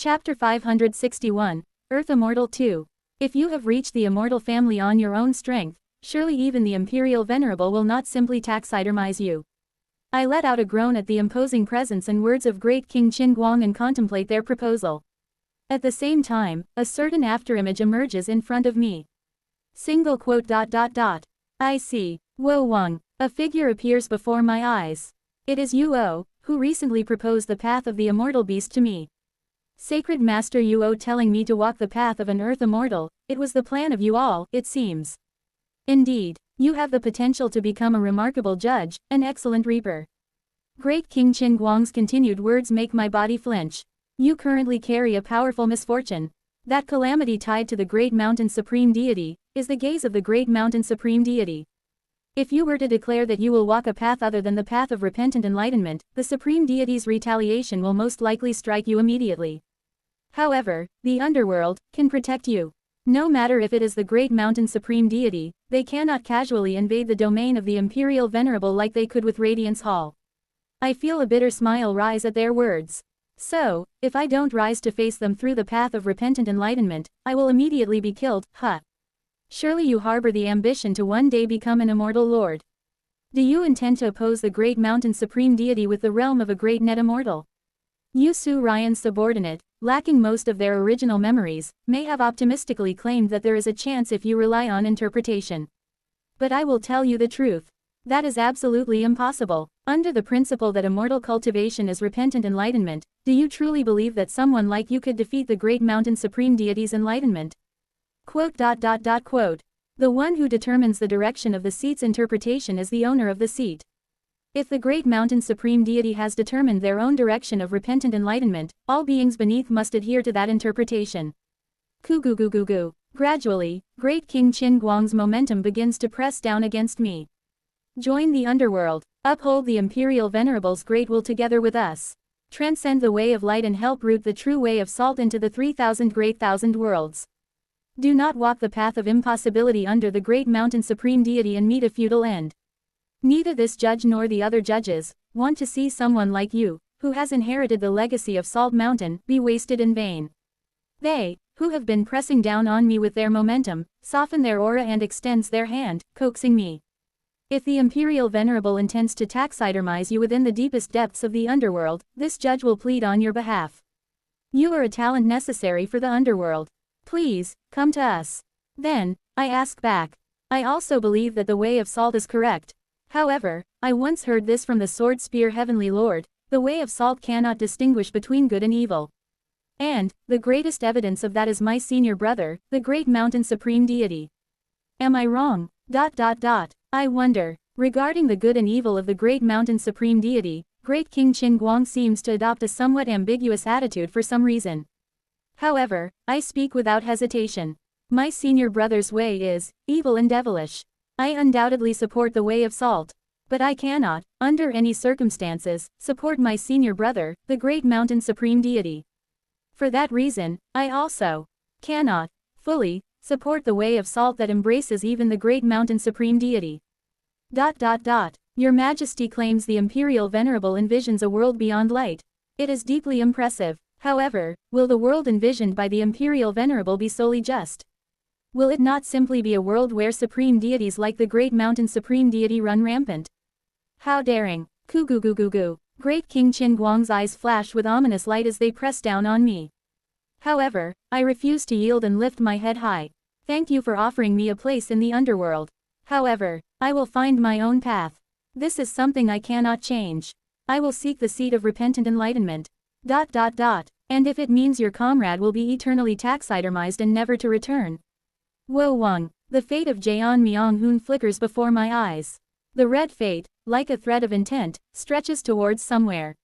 Chapter 561, Earth Immortal 2. If you have reached the immortal family on your own strength, surely even the Imperial Venerable will not simply taxidermize you. I let out a groan at the imposing presence and words of great King Qin Guang and contemplate their proposal. At the same time, a certain afterimage emerges in front of me. Single quote. I see. Wo Wang. A figure appears before my eyes. It is Yuo, who recently proposed the path of the immortal beast to me. Sacred Master Yuo telling me to walk the path of an earth immortal, it was the plan of you all, it seems. Indeed, you have the potential to become a remarkable judge, an excellent reaper. Great King Qin Guang's continued words make my body flinch. You currently carry a powerful misfortune. That calamity tied to the Great Mountain Supreme Deity, is the gaze of the Great Mountain Supreme Deity. If you were to declare that you will walk a path other than the path of repentant enlightenment, the Supreme Deity's retaliation will most likely strike you immediately. However, the underworld can protect you. No matter if it is the Great Mountain Supreme Deity, they cannot casually invade the domain of the Imperial Venerable like they could with Radiance Hall. I feel a bitter smile rise at their words. So, if I don't rise to face them through the path of repentant enlightenment, I will immediately be killed, huh? Surely you harbor the ambition to one day become an immortal lord. Do you intend to oppose the Great Mountain Supreme Deity with the realm of a great net immortal? Yu Su Ryan's subordinate, lacking most of their original memories, may have optimistically claimed that there is a chance if you rely on interpretation. But I will tell you the truth. That is absolutely impossible. Under the principle that immortal cultivation is repentant enlightenment, do you truly believe that someone like you could defeat the Great Mountain Supreme Deity's enlightenment? Quote. The one who determines the direction of the seat's interpretation is the owner of the seat. If the Great Mountain Supreme Deity has determined their own direction of repentant enlightenment, all beings beneath must adhere to that interpretation. Gradually, Great King Qin Guang's momentum begins to press down against me. Join the underworld. Uphold the Imperial Venerable's great will together with us. Transcend the way of light and help root the true way of salt into the 3,000 great thousand worlds. Do not walk the path of impossibility under the Great Mountain Supreme Deity and meet a futile end. Neither this judge nor the other judges want to see someone like you, who has inherited the legacy of Salt Mountain, be wasted in vain. They, who have been pressing down on me with their momentum, soften their aura and extends their hand, coaxing me. If the Imperial Venerable intends to taxidermize you within the deepest depths of the underworld, this judge will plead on your behalf. You are a talent necessary for the underworld. Please, come to us. Then, I ask back. I also believe that the way of salt is correct. However, I once heard this from the Sword Spear Heavenly Lord, the way of salt cannot distinguish between good and evil. And, the greatest evidence of that is my senior brother, the Great Mountain Supreme Deity. Am I wrong? I wonder. Regarding the good and evil of the Great Mountain Supreme Deity, Great King Qin Guang seems to adopt a somewhat ambiguous attitude for some reason. However, I speak without hesitation. My senior brother's way is evil and devilish. I undoubtedly support the way of salt. But I cannot, under any circumstances, support my senior brother, the Great Mountain Supreme Deity. For that reason, I also cannot, fully, support the way of salt that embraces even the Great Mountain Supreme Deity. Your Majesty claims the Imperial Venerable envisions a world beyond light. It is deeply impressive. However, will the world envisioned by the Imperial Venerable be solely just? Will it not simply be a world where supreme deities like the Great Mountain Supreme Deity run rampant? How daring! Great King Qin Guang's eyes flash with ominous light as they press down on me. However, I refuse to yield and lift my head high. Thank you for offering me a place in the underworld. However, I will find my own path. This is something I cannot change. I will seek the seat of repentant enlightenment. And if it means your comrade will be eternally taxidermized and never to return. Wo Wang, the fate of Jian Mianghun flickers before my eyes. The red fate, like a thread of intent, stretches towards somewhere.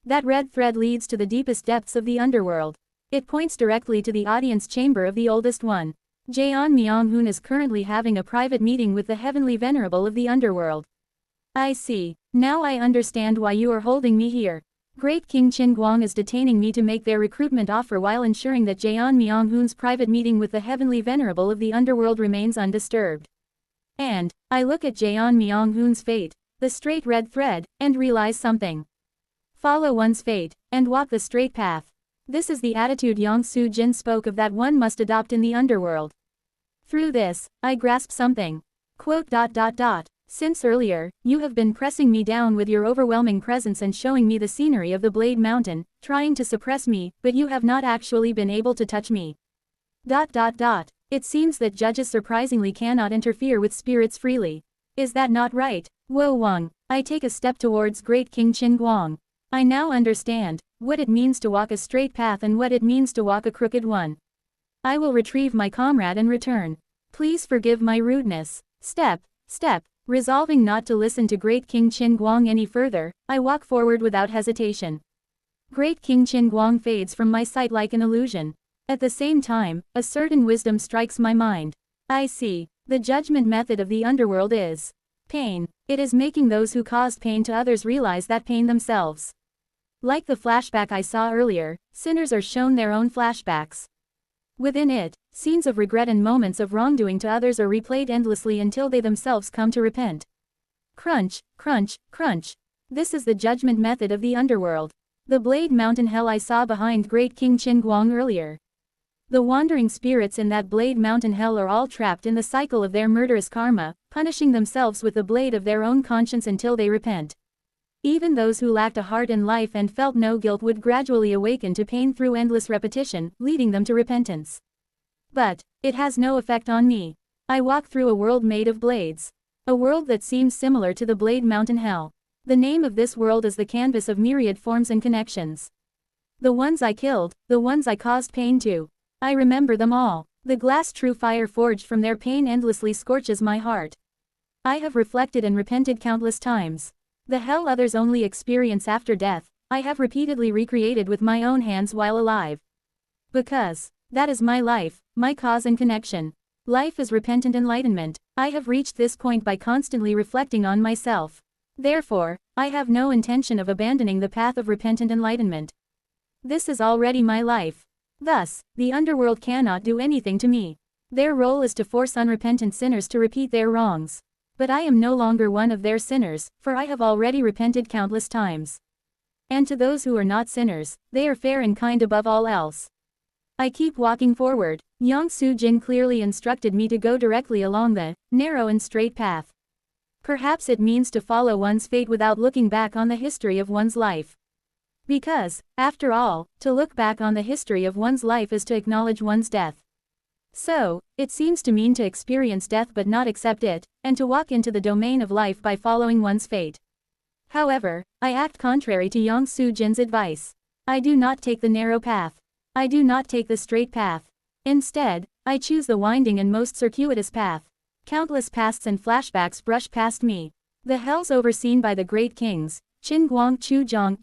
That red thread leads to the deepest depths of the underworld. It points directly to the audience chamber of the oldest one. Jian Mianghun is currently having a private meeting with the Heavenly Venerable of the underworld. I see. Now I understand why you are holding me here. Great King Qin Guang is detaining me to make their recruitment offer while ensuring that Jian Mianghun's private meeting with the Heavenly Venerable of the underworld remains undisturbed. And, I look at Jian Mianghun's fate, the straight red thread, and realize something. Follow one's fate, and walk the straight path. This is the attitude Yang Su Jin spoke of that one must adopt in the underworld. Through this, I grasp something. Quote. Since earlier, you have been pressing me down with your overwhelming presence and showing me the scenery of the Blade Mountain, trying to suppress me, but you have not actually been able to touch me. It seems that judges surprisingly cannot interfere with spirits freely. Is that not right? Wo Wang. I take a step towards Great King Qin Guang. I now understand what it means to walk a straight path and what it means to walk a crooked one. I will retrieve my comrade and return. Please forgive my rudeness. Step. Resolving not to listen to Great King Qin Guang any further, I walk forward without hesitation. Great King Qin Guang fades from my sight like an illusion. At the same time, a certain wisdom strikes my mind. I see. The judgment method of the underworld is pain. It is making those who caused pain to others realize that pain themselves. Like the flashback I saw earlier, sinners are shown their own flashbacks. Within it, scenes of regret and moments of wrongdoing to others are replayed endlessly until they themselves come to repent. Crunch. This is the judgment method of the underworld. The Blade Mountain hell I saw behind Great King Qin Guang earlier. The wandering spirits in that Blade Mountain hell are all trapped in the cycle of their murderous karma, punishing themselves with the blade of their own conscience until they repent. Even those who lacked a heart in life and felt no guilt would gradually awaken to pain through endless repetition, leading them to repentance. But it has no effect on me. I walk through a world made of blades. A world that seems similar to the Blade Mountain hell. The name of this world is the canvas of myriad forms and connections. The ones I killed, the ones I caused pain to. I remember them all. The glass true fire forged from their pain endlessly scorches my heart. I have reflected and repented countless times. The hell others only experience after death, I have repeatedly recreated with my own hands while alive. Because that is my life, my cause and connection. Life is repentant enlightenment. I have reached this point by constantly reflecting on myself. Therefore, I have no intention of abandoning the path of repentant enlightenment. This is already my life. Thus, the underworld cannot do anything to me. Their role is to force unrepentant sinners to repeat their wrongs. But I am no longer one of their sinners, for I have already repented countless times. And to those who are not sinners, they are fair and kind above all else. I keep walking forward. Yang Su Jin clearly instructed me to go directly along the narrow and straight path. Perhaps it means to follow one's fate without looking back on the history of one's life. Because, after all, to look back on the history of one's life is to acknowledge one's death. So, it seems to mean to experience death but not accept it, and to walk into the domain of life by following one's fate. However, I act contrary to Yang Su Jin's advice. I do not take the narrow path. I do not take the straight path. Instead, I choose the winding and most circuitous path. Countless pasts and flashbacks brush past me. The hells overseen by the great kings, Qin Guang, Chu Zhang,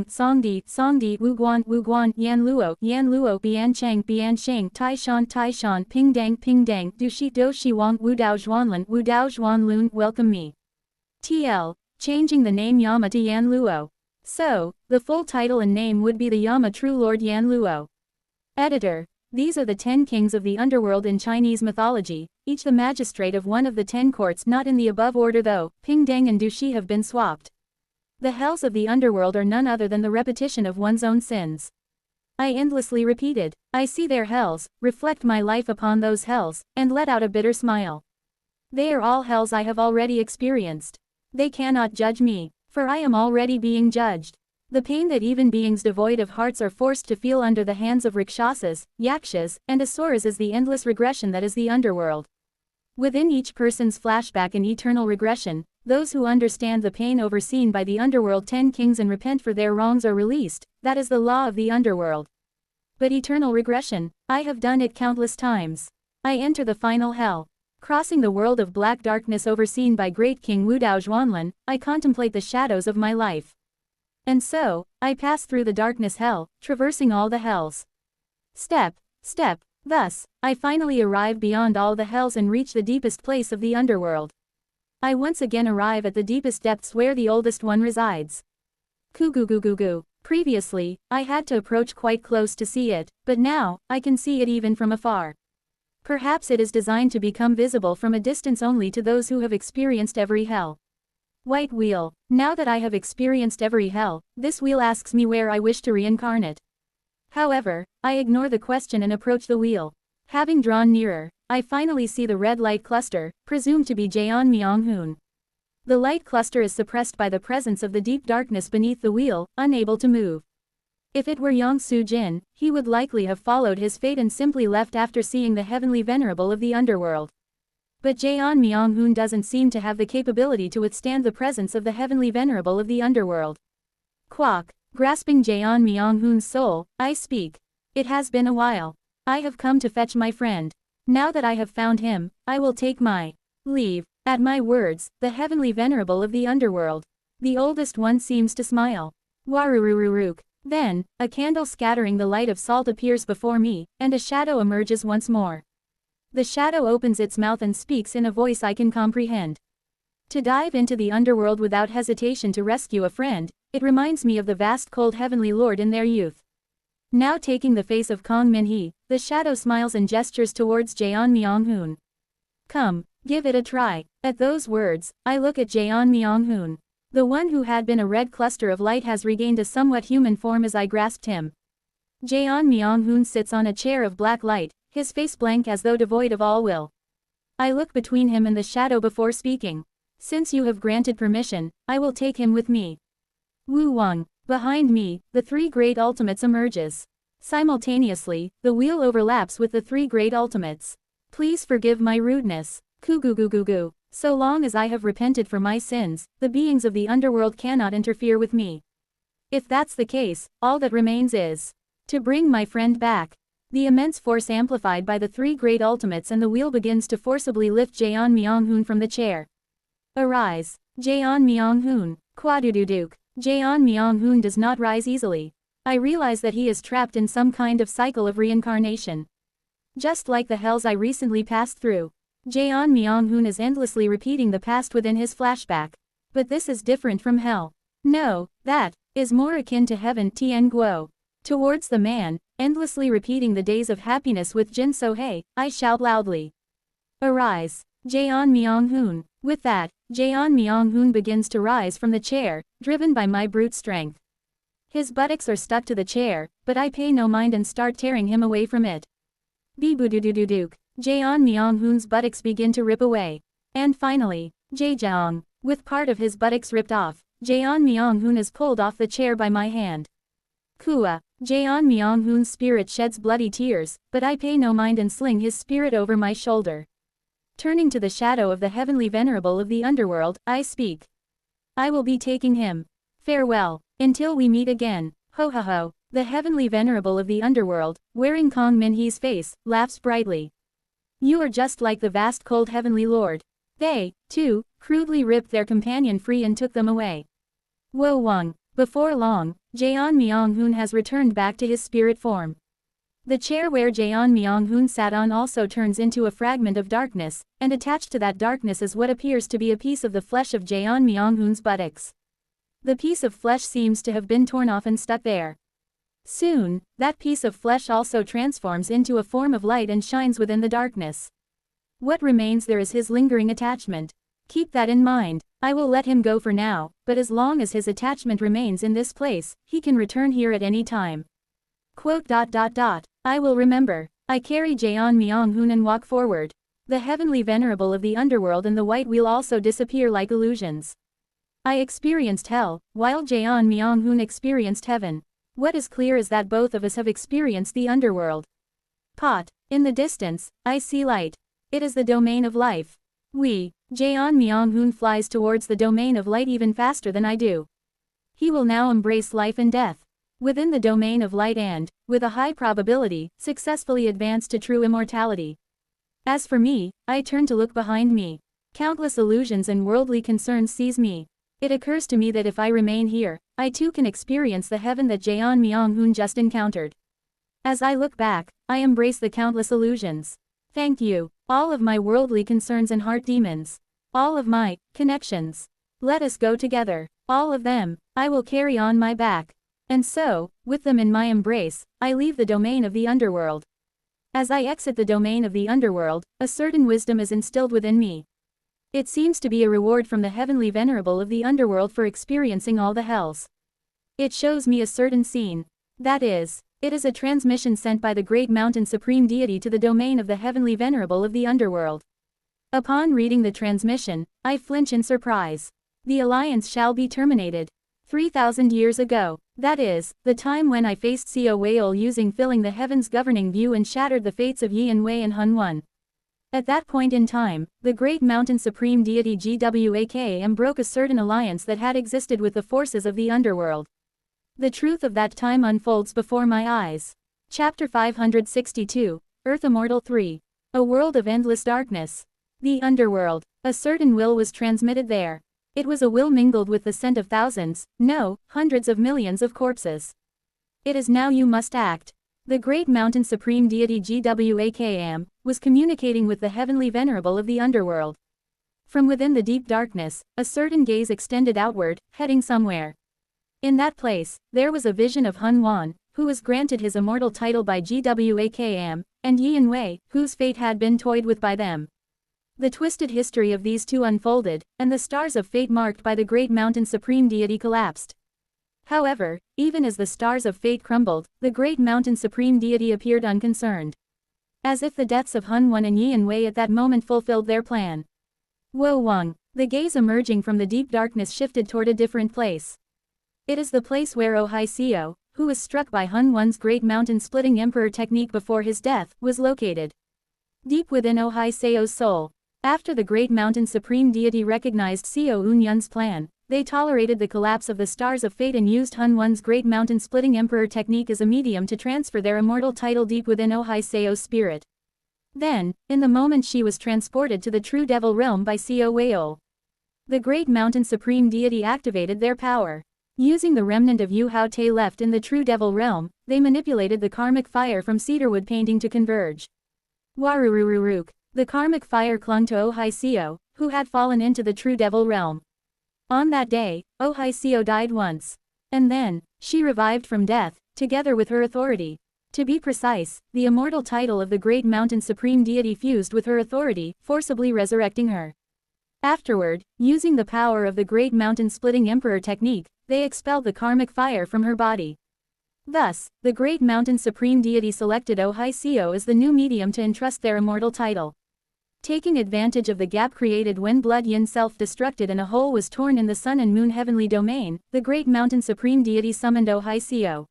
Songdi, Wu Guan, Yan Luo, Bian Sheng, Tai Shan, Ping Dang, Do Shi Wang, Wu Dao Zhuan Lun, welcome me. TL, changing the name Yama to Yan Luo. So, the full title and name would be the Yama True Lord Yan Luo. Editor. These are the 10 kings of the underworld in Chinese mythology, each the magistrate of one of the 10 courts, not in the above order though. Ping Dang and Du Shi have been swapped. The hells of the underworld are none other than the repetition of one's own sins. I endlessly repeated. I see their hells, reflect my life upon those hells, and let out a bitter smile. They are all hells I have already experienced. They cannot judge me, for I am already being judged. The pain that even beings devoid of hearts are forced to feel under the hands of rakshasas, yakshas, and asuras is the endless regression that is the underworld. Within each person's flashback and eternal regression, those who understand the pain overseen by the underworld 10 kings and repent for their wrongs are released. That is the law of the underworld. But eternal regression, I have done it countless times. I enter the final hell. Crossing the world of black darkness overseen by great King Wu Dao Zhuanlin, I contemplate the shadows of my life. And so, I pass through the darkness hell, traversing all the hells. Step. Thus, I finally arrive beyond all the hells and reach the deepest place of the underworld. I once again arrive at the deepest depths where the oldest one resides. Goo. Previously, I had to approach quite close to see it, but now, I can see it even from afar. Perhaps it is designed to become visible from a distance only to those who have experienced every hell. White wheel. Now that I have experienced every hell, this wheel asks me where I wish to reincarnate. However, I ignore the question and approach the wheel. Having drawn nearer, I finally see the red light cluster, presumed to be Jaeon Myung-hoon. The light cluster is suppressed by the presence of the deep darkness beneath the wheel, unable to move. If it were Yang Soo-jin, he would likely have followed his fate and simply left after seeing the heavenly venerable of the underworld. But Jaeon Myung-hoon doesn't seem to have the capability to withstand the presence of the heavenly venerable of the underworld. Quack. Grasping Jaeon Myung-hoon's soul, I speak. It has been a while. I have come to fetch my friend. Now that I have found him, I will take my leave. At my words, the heavenly venerable of the underworld, the oldest one, seems to smile. Warurururuk. Then, a candle scattering the light of salt appears before me, and a shadow emerges once more. The shadow opens its mouth and speaks in a voice I can comprehend. To dive into the underworld without hesitation to rescue a friend, it reminds me of the vast cold heavenly lord in their youth. Now taking the face of Kong Min-hee, the shadow smiles and gestures towards Jaeon Myung-hoon. Come, give it a try. At those words, I look at Jaeon Myung-hoon. The one who had been a red cluster of light has regained a somewhat human form as I grasped him. Jaeon Myung-hoon sits on a chair of black light, his face blank as though devoid of all will. I look between him and the shadow before speaking. Since you have granted permission, I will take him with me. Wu Wang. Behind me, the three great ultimates emerges. Simultaneously, the wheel overlaps with the three great ultimates. Please forgive my rudeness. Kugugugugu. So long as I have repented for my sins, the beings of the underworld cannot interfere with me. If that's the case, all that remains is to bring my friend back. The immense force amplified by the three great ultimates and the wheel begins to forcibly lift Jaeon Myung-hoon from the chair. Arise. Jaeon Myung-hoon. Quadududuk. Jaeon Myung-hoon does not rise easily. I realize that he is trapped in some kind of cycle of reincarnation. Just like the hells I recently passed through. Jaeon Myung-hoon is endlessly repeating the past within his flashback. But this is different from hell. No, that is more akin to heaven. Tien Guo. Towards the man, endlessly repeating the days of happiness with Jin So-hye, I shout loudly. Arise. Jaeon Myung-hoon. With that, Jaeon Myung-hoon begins to rise from the chair, driven by my brute strength. His buttocks are stuck to the chair, but I pay no mind and start tearing him away from it. Bibududududuk. Jaeon Myung-hoon's buttocks begin to rip away. And finally, Jaejeong. With part of his buttocks ripped off, Jaeon Myung-hoon is pulled off the chair by my hand. Kua. Jaeon Myung-hoon's spirit sheds bloody tears, but I pay no mind and sling his spirit over my shoulder. Turning to the shadow of the heavenly venerable of the underworld, I speak. I will be taking him. Farewell. Until we meet again. Ho ho ho. The heavenly venerable of the underworld, wearing Kong Min-hee's face, laughs brightly. You are just like the vast cold heavenly lord. They, too, crudely ripped their companion free and took them away. Wo Wang. Before long, Jaeon Myung-hoon has returned back to his spirit form. The chair where Jaeon Myung-hoon sat on also turns into a fragment of darkness, and attached to that darkness is what appears to be a piece of the flesh of Jaeon Myung-hoon's buttocks. The piece of flesh seems to have been torn off and stuck there. Soon, that piece of flesh also transforms into a form of light and shines within the darkness. What remains there is his lingering attachment. Keep that in mind. I will let him go for now, but as long as his attachment remains in this place, he can return here at any time. Quote. I will remember. I carry Jaeon Myung-hoon and walk forward. The heavenly venerable of the underworld and the white wheel also disappear like illusions. I experienced hell, while Jaeon Myung-hoon experienced heaven. What is clear is that both of us have experienced the underworld. Pot. In the distance, I see light. It is the domain of life. Jaeon Myung-hoon flies towards the domain of light even faster than I do. He will now embrace life and death. Within the domain of light and, with a high probability, successfully advance to true immortality. As for me, I turn to look behind me. Countless illusions and worldly concerns seize me. It occurs to me that if I remain here, I too can experience the heaven that Jaeon Myung-hoon just encountered. As I look back, I embrace the countless illusions. Thank you, all of my worldly concerns and heart demons. All of my connections. Let us go together. All of them, I will carry on my back. And so, with them in my embrace, I leave the domain of the underworld. As I exit the domain of the underworld, a certain wisdom is instilled within me. It seems to be a reward from the heavenly venerable of the underworld for experiencing all the hells. It shows me a certain scene. That is, It is a transmission sent by the Great Mountain Supreme Deity to the domain of the Heavenly Venerable of the Underworld. Upon reading the transmission, I flinch in surprise. The alliance shall be terminated. 3,000 years ago, that is, the time when I faced Xiao Wei'ol using filling the heavens governing view and shattered the fates of Yi and Wei and Hun Wan. At that point in time, the Great Mountain Supreme Deity GWAKM broke a certain alliance that had existed with the forces of the underworld. The truth of that time unfolds before my eyes. Chapter 562, Earth Immortal 3. A world of endless darkness. The underworld. A certain will was transmitted there. It was a will mingled with the scent of thousands, no, hundreds of millions of corpses. It is now you must act. The Great Mountain Supreme Deity GWAKM was communicating with the Heavenly Venerable of the Underworld. From within the deep darkness, a certain gaze extended outward, heading somewhere. In that place, there was a vision of Hun Wan, who was granted his immortal title by GWAKM, and Yi and Wei, whose fate had been toyed with by them. The twisted history of these two unfolded, and the stars of fate marked by the Great Mountain Supreme Deity collapsed. However, even as the stars of fate crumbled, the Great Mountain Supreme Deity appeared unconcerned. As if the deaths of Hun Wan and Yi and Wei at that moment fulfilled their plan. Wo Wang, the gaze emerging from the deep darkness shifted toward a different place. It is the place where Ohai Seo, who was struck by Hun Wan's great mountain-splitting emperor technique before his death, was located. Deep within Ohai Seo's soul. After the Great Mountain Supreme Deity recognized Seo Unyun's plan, they tolerated the collapse of the stars of fate and used Hun Wan's great mountain-splitting emperor technique as a medium to transfer their immortal title deep within Ohai Seo's spirit. Then, in the moment she was transported to the true devil realm by Xiao Wei'ol. The Great Mountain Supreme Deity activated their power. Using the remnant of Yu Hao Te left in the true devil realm, they manipulated the karmic fire from cedarwood painting to converge. Warurururuk. The karmic fire clung to Ohai Seo, who had fallen into the true devil realm. On that day, Ohai Seo died once. And then, she revived from death, together with her authority. To be precise, the immortal title of the Great Mountain Supreme Deity fused with her authority, forcibly resurrecting her. Afterward, using the power of the Great Mountain Splitting Emperor technique, they expelled the karmic fire from her body. Thus, the Great Mountain Supreme Deity selected Ohai Seo as the new medium to entrust their immortal title. Taking advantage of the gap created when Blood Yin self-destructed and a hole was torn in the Sun and Moon heavenly domain, the Great Mountain Supreme Deity summoned Ohai Seo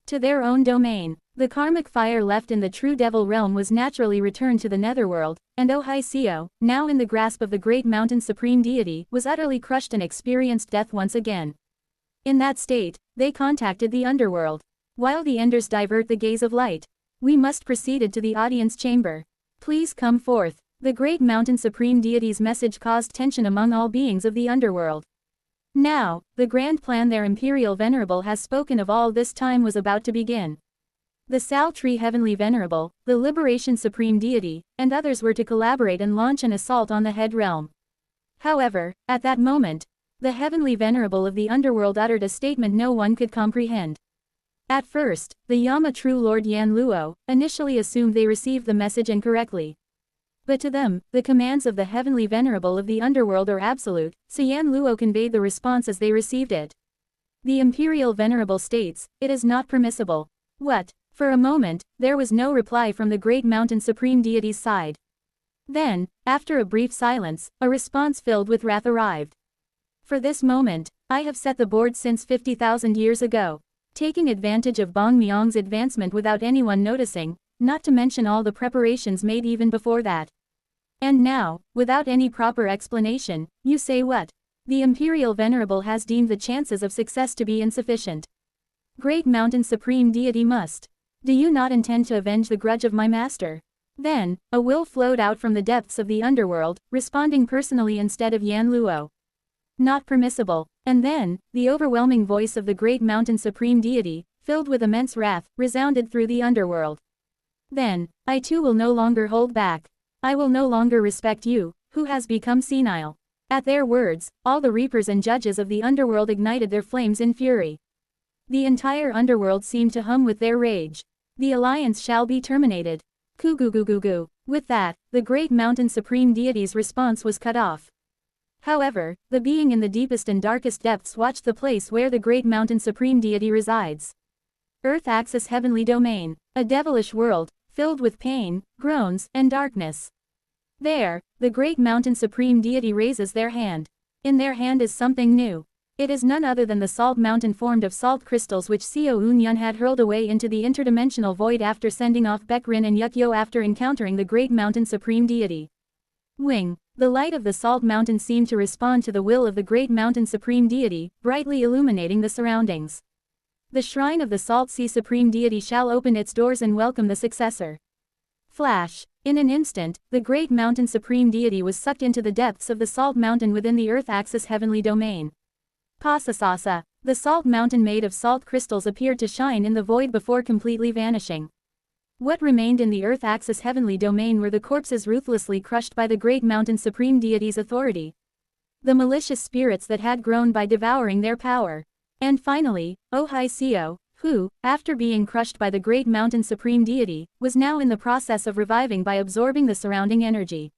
to their own domain. The karmic fire left in the true devil realm was naturally returned to the netherworld, and Ohai Seo, now in the grasp of the Great Mountain Supreme Deity, was utterly crushed and experienced death once again. In that state, they contacted the underworld. While the enders divert the gaze of light, we must proceed to the audience chamber. Please come forth. The Great Mountain Supreme Deity's message caused tension among all beings of the underworld. Now, the grand plan their Imperial Venerable has spoken of all this time was about to begin. The Sal Tree Heavenly Venerable, the Liberation Supreme Deity, and others were to collaborate and launch an assault on the head realm. However, at that moment, the Heavenly Venerable of the Underworld uttered a statement no one could comprehend. At first, the Yama True Lord Yan Luo initially assumed they received the message incorrectly. But to them, the commands of the Heavenly Venerable of the Underworld are absolute, so Yan Luo conveyed the response as they received it. The Imperial Venerable states, it is not permissible. What? For a moment, there was no reply from the Great Mountain Supreme Deity's side. Then, after a brief silence, a response filled with wrath arrived. For this moment, I have set the board since 50,000 years ago. Taking advantage of Bong Myong's advancement without anyone noticing, not to mention all the preparations made even before that. And now, without any proper explanation, you say what? The Imperial Venerable has deemed the chances of success to be insufficient. Great Mountain Supreme Deity must. Do you not intend to avenge the grudge of my master? Then, a will flowed out from the depths of the underworld, responding personally instead of Yan Luo. Not permissible. And then, the overwhelming voice of the Great Mountain Supreme Deity, filled with immense wrath, resounded through the underworld. Then, I too will no longer hold back. I will no longer respect you, who has become senile. At their words, all the reapers and judges of the underworld ignited their flames in fury. The entire underworld seemed to hum with their rage. The alliance shall be terminated. Kugugugugu. With that, the Great Mountain Supreme Deity's response was cut off. However, the being in the deepest and darkest depths watched the place where the Great Mountain Supreme Deity resides. Earth Axis Heavenly Domain. A devilish world, filled with pain, groans, and darkness. There, the great mountain supreme deity raises their hand. In their hand is something new. It is none other than the salt mountain formed of salt crystals which Seo Eun-yun had hurled away into the interdimensional void after sending off Baek-rin and Yukyo after encountering the great mountain supreme deity. Wing. The light of the salt mountain seemed to respond to the will of the great mountain supreme deity, brightly illuminating the surroundings. The shrine of the salt sea supreme deity shall open its doors and welcome the successor. Flash. In an instant, the great mountain supreme deity was sucked into the depths of the salt mountain within the Earth Axis Heavenly Domain. Pasasasa. The salt mountain made of salt crystals appeared to shine in the void before completely vanishing. What remained in the Earth Axis Heavenly Domain were the corpses ruthlessly crushed by the great mountain supreme deity's authority. The malicious spirits that had grown by devouring their power. And finally, Ohai Seo, who, after being crushed by the great mountain supreme deity, was now in the process of reviving by absorbing the surrounding energy.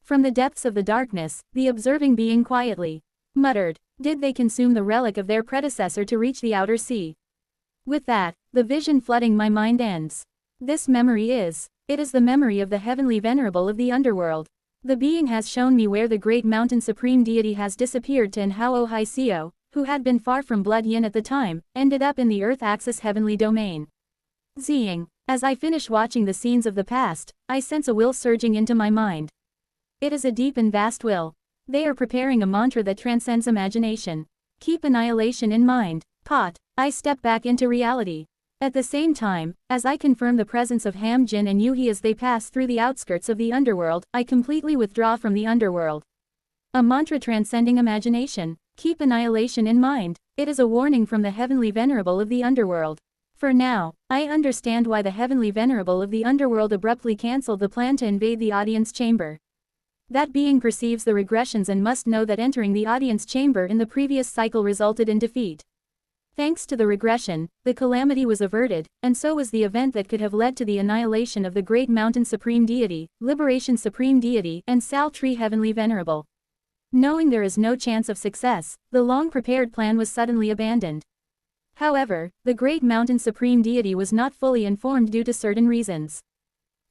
From the depths of the darkness, the observing being quietly muttered, "Did they consume the relic of their predecessor to reach the outer sea?" With that, the vision flooding my mind ends. This memory is. It is the memory of the heavenly venerable of the underworld. The being has shown me where the great mountain supreme deity has disappeared to and how Ohai Seo, who had been far from Blood Yin at the time, ended up in the Earth Axis Heavenly Domain. Zing. As I finish watching the scenes of the past, I sense a will surging into my mind. It is a deep and vast will. They are preparing a mantra that transcends imagination. Keep annihilation in mind. Pot. I step back into reality. At the same time, as I confirm the presence of Ham Jin and Yuhi as they pass through the outskirts of the underworld, I completely withdraw from the underworld. A mantra transcending imagination. Keep annihilation in mind. It is a warning from the heavenly venerable of the underworld. For now, I understand why the heavenly venerable of the underworld abruptly cancelled the plan to invade the audience chamber. That being perceives the regressions and must know that entering the audience chamber in the previous cycle resulted in defeat. Thanks to the regression, the calamity was averted, and so was the event that could have led to the annihilation of the Great Mountain Supreme Deity, Liberation Supreme Deity, and Sal Tree Heavenly Venerable. Knowing there is no chance of success, the long-prepared plan was suddenly abandoned. However, the Great Mountain Supreme Deity was not fully informed due to certain reasons.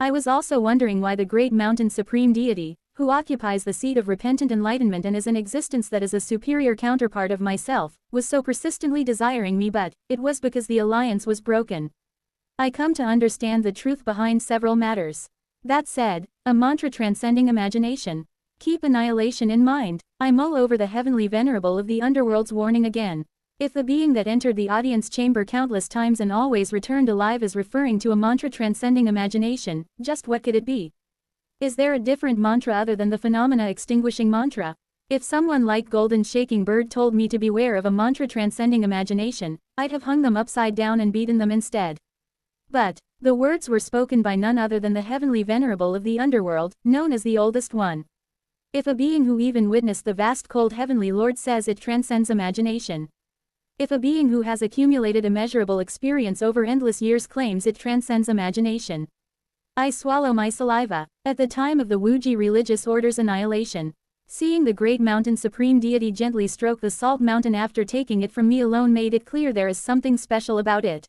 I was also wondering why the Great Mountain Supreme Deity, who occupies the seat of repentant enlightenment and is an existence that is a superior counterpart of myself, was so persistently desiring me, but it was because the alliance was broken. I come to understand the truth behind several matters. That said, a mantra transcending imagination. Keep annihilation in mind. I mull over the heavenly venerable of the underworld's warning again. If the being that entered the audience chamber countless times and always returned alive is referring to a mantra transcending imagination, just what could it be? Is there a different mantra other than the phenomena extinguishing mantra? If someone like Golden Shaking Bird told me to beware of a mantra transcending imagination, I'd have hung them upside down and beaten them instead. But the words were spoken by none other than the heavenly venerable of the underworld, known as the Oldest One. If a being who even witnessed the vast cold heavenly Lord says it transcends imagination. If a being who has accumulated immeasurable experience over endless years claims it transcends imagination. I swallow my saliva. At the time of the Wuji religious order's annihilation, seeing the Great Mountain Supreme Deity gently stroke the salt mountain after taking it from me alone made it clear there is something special about it.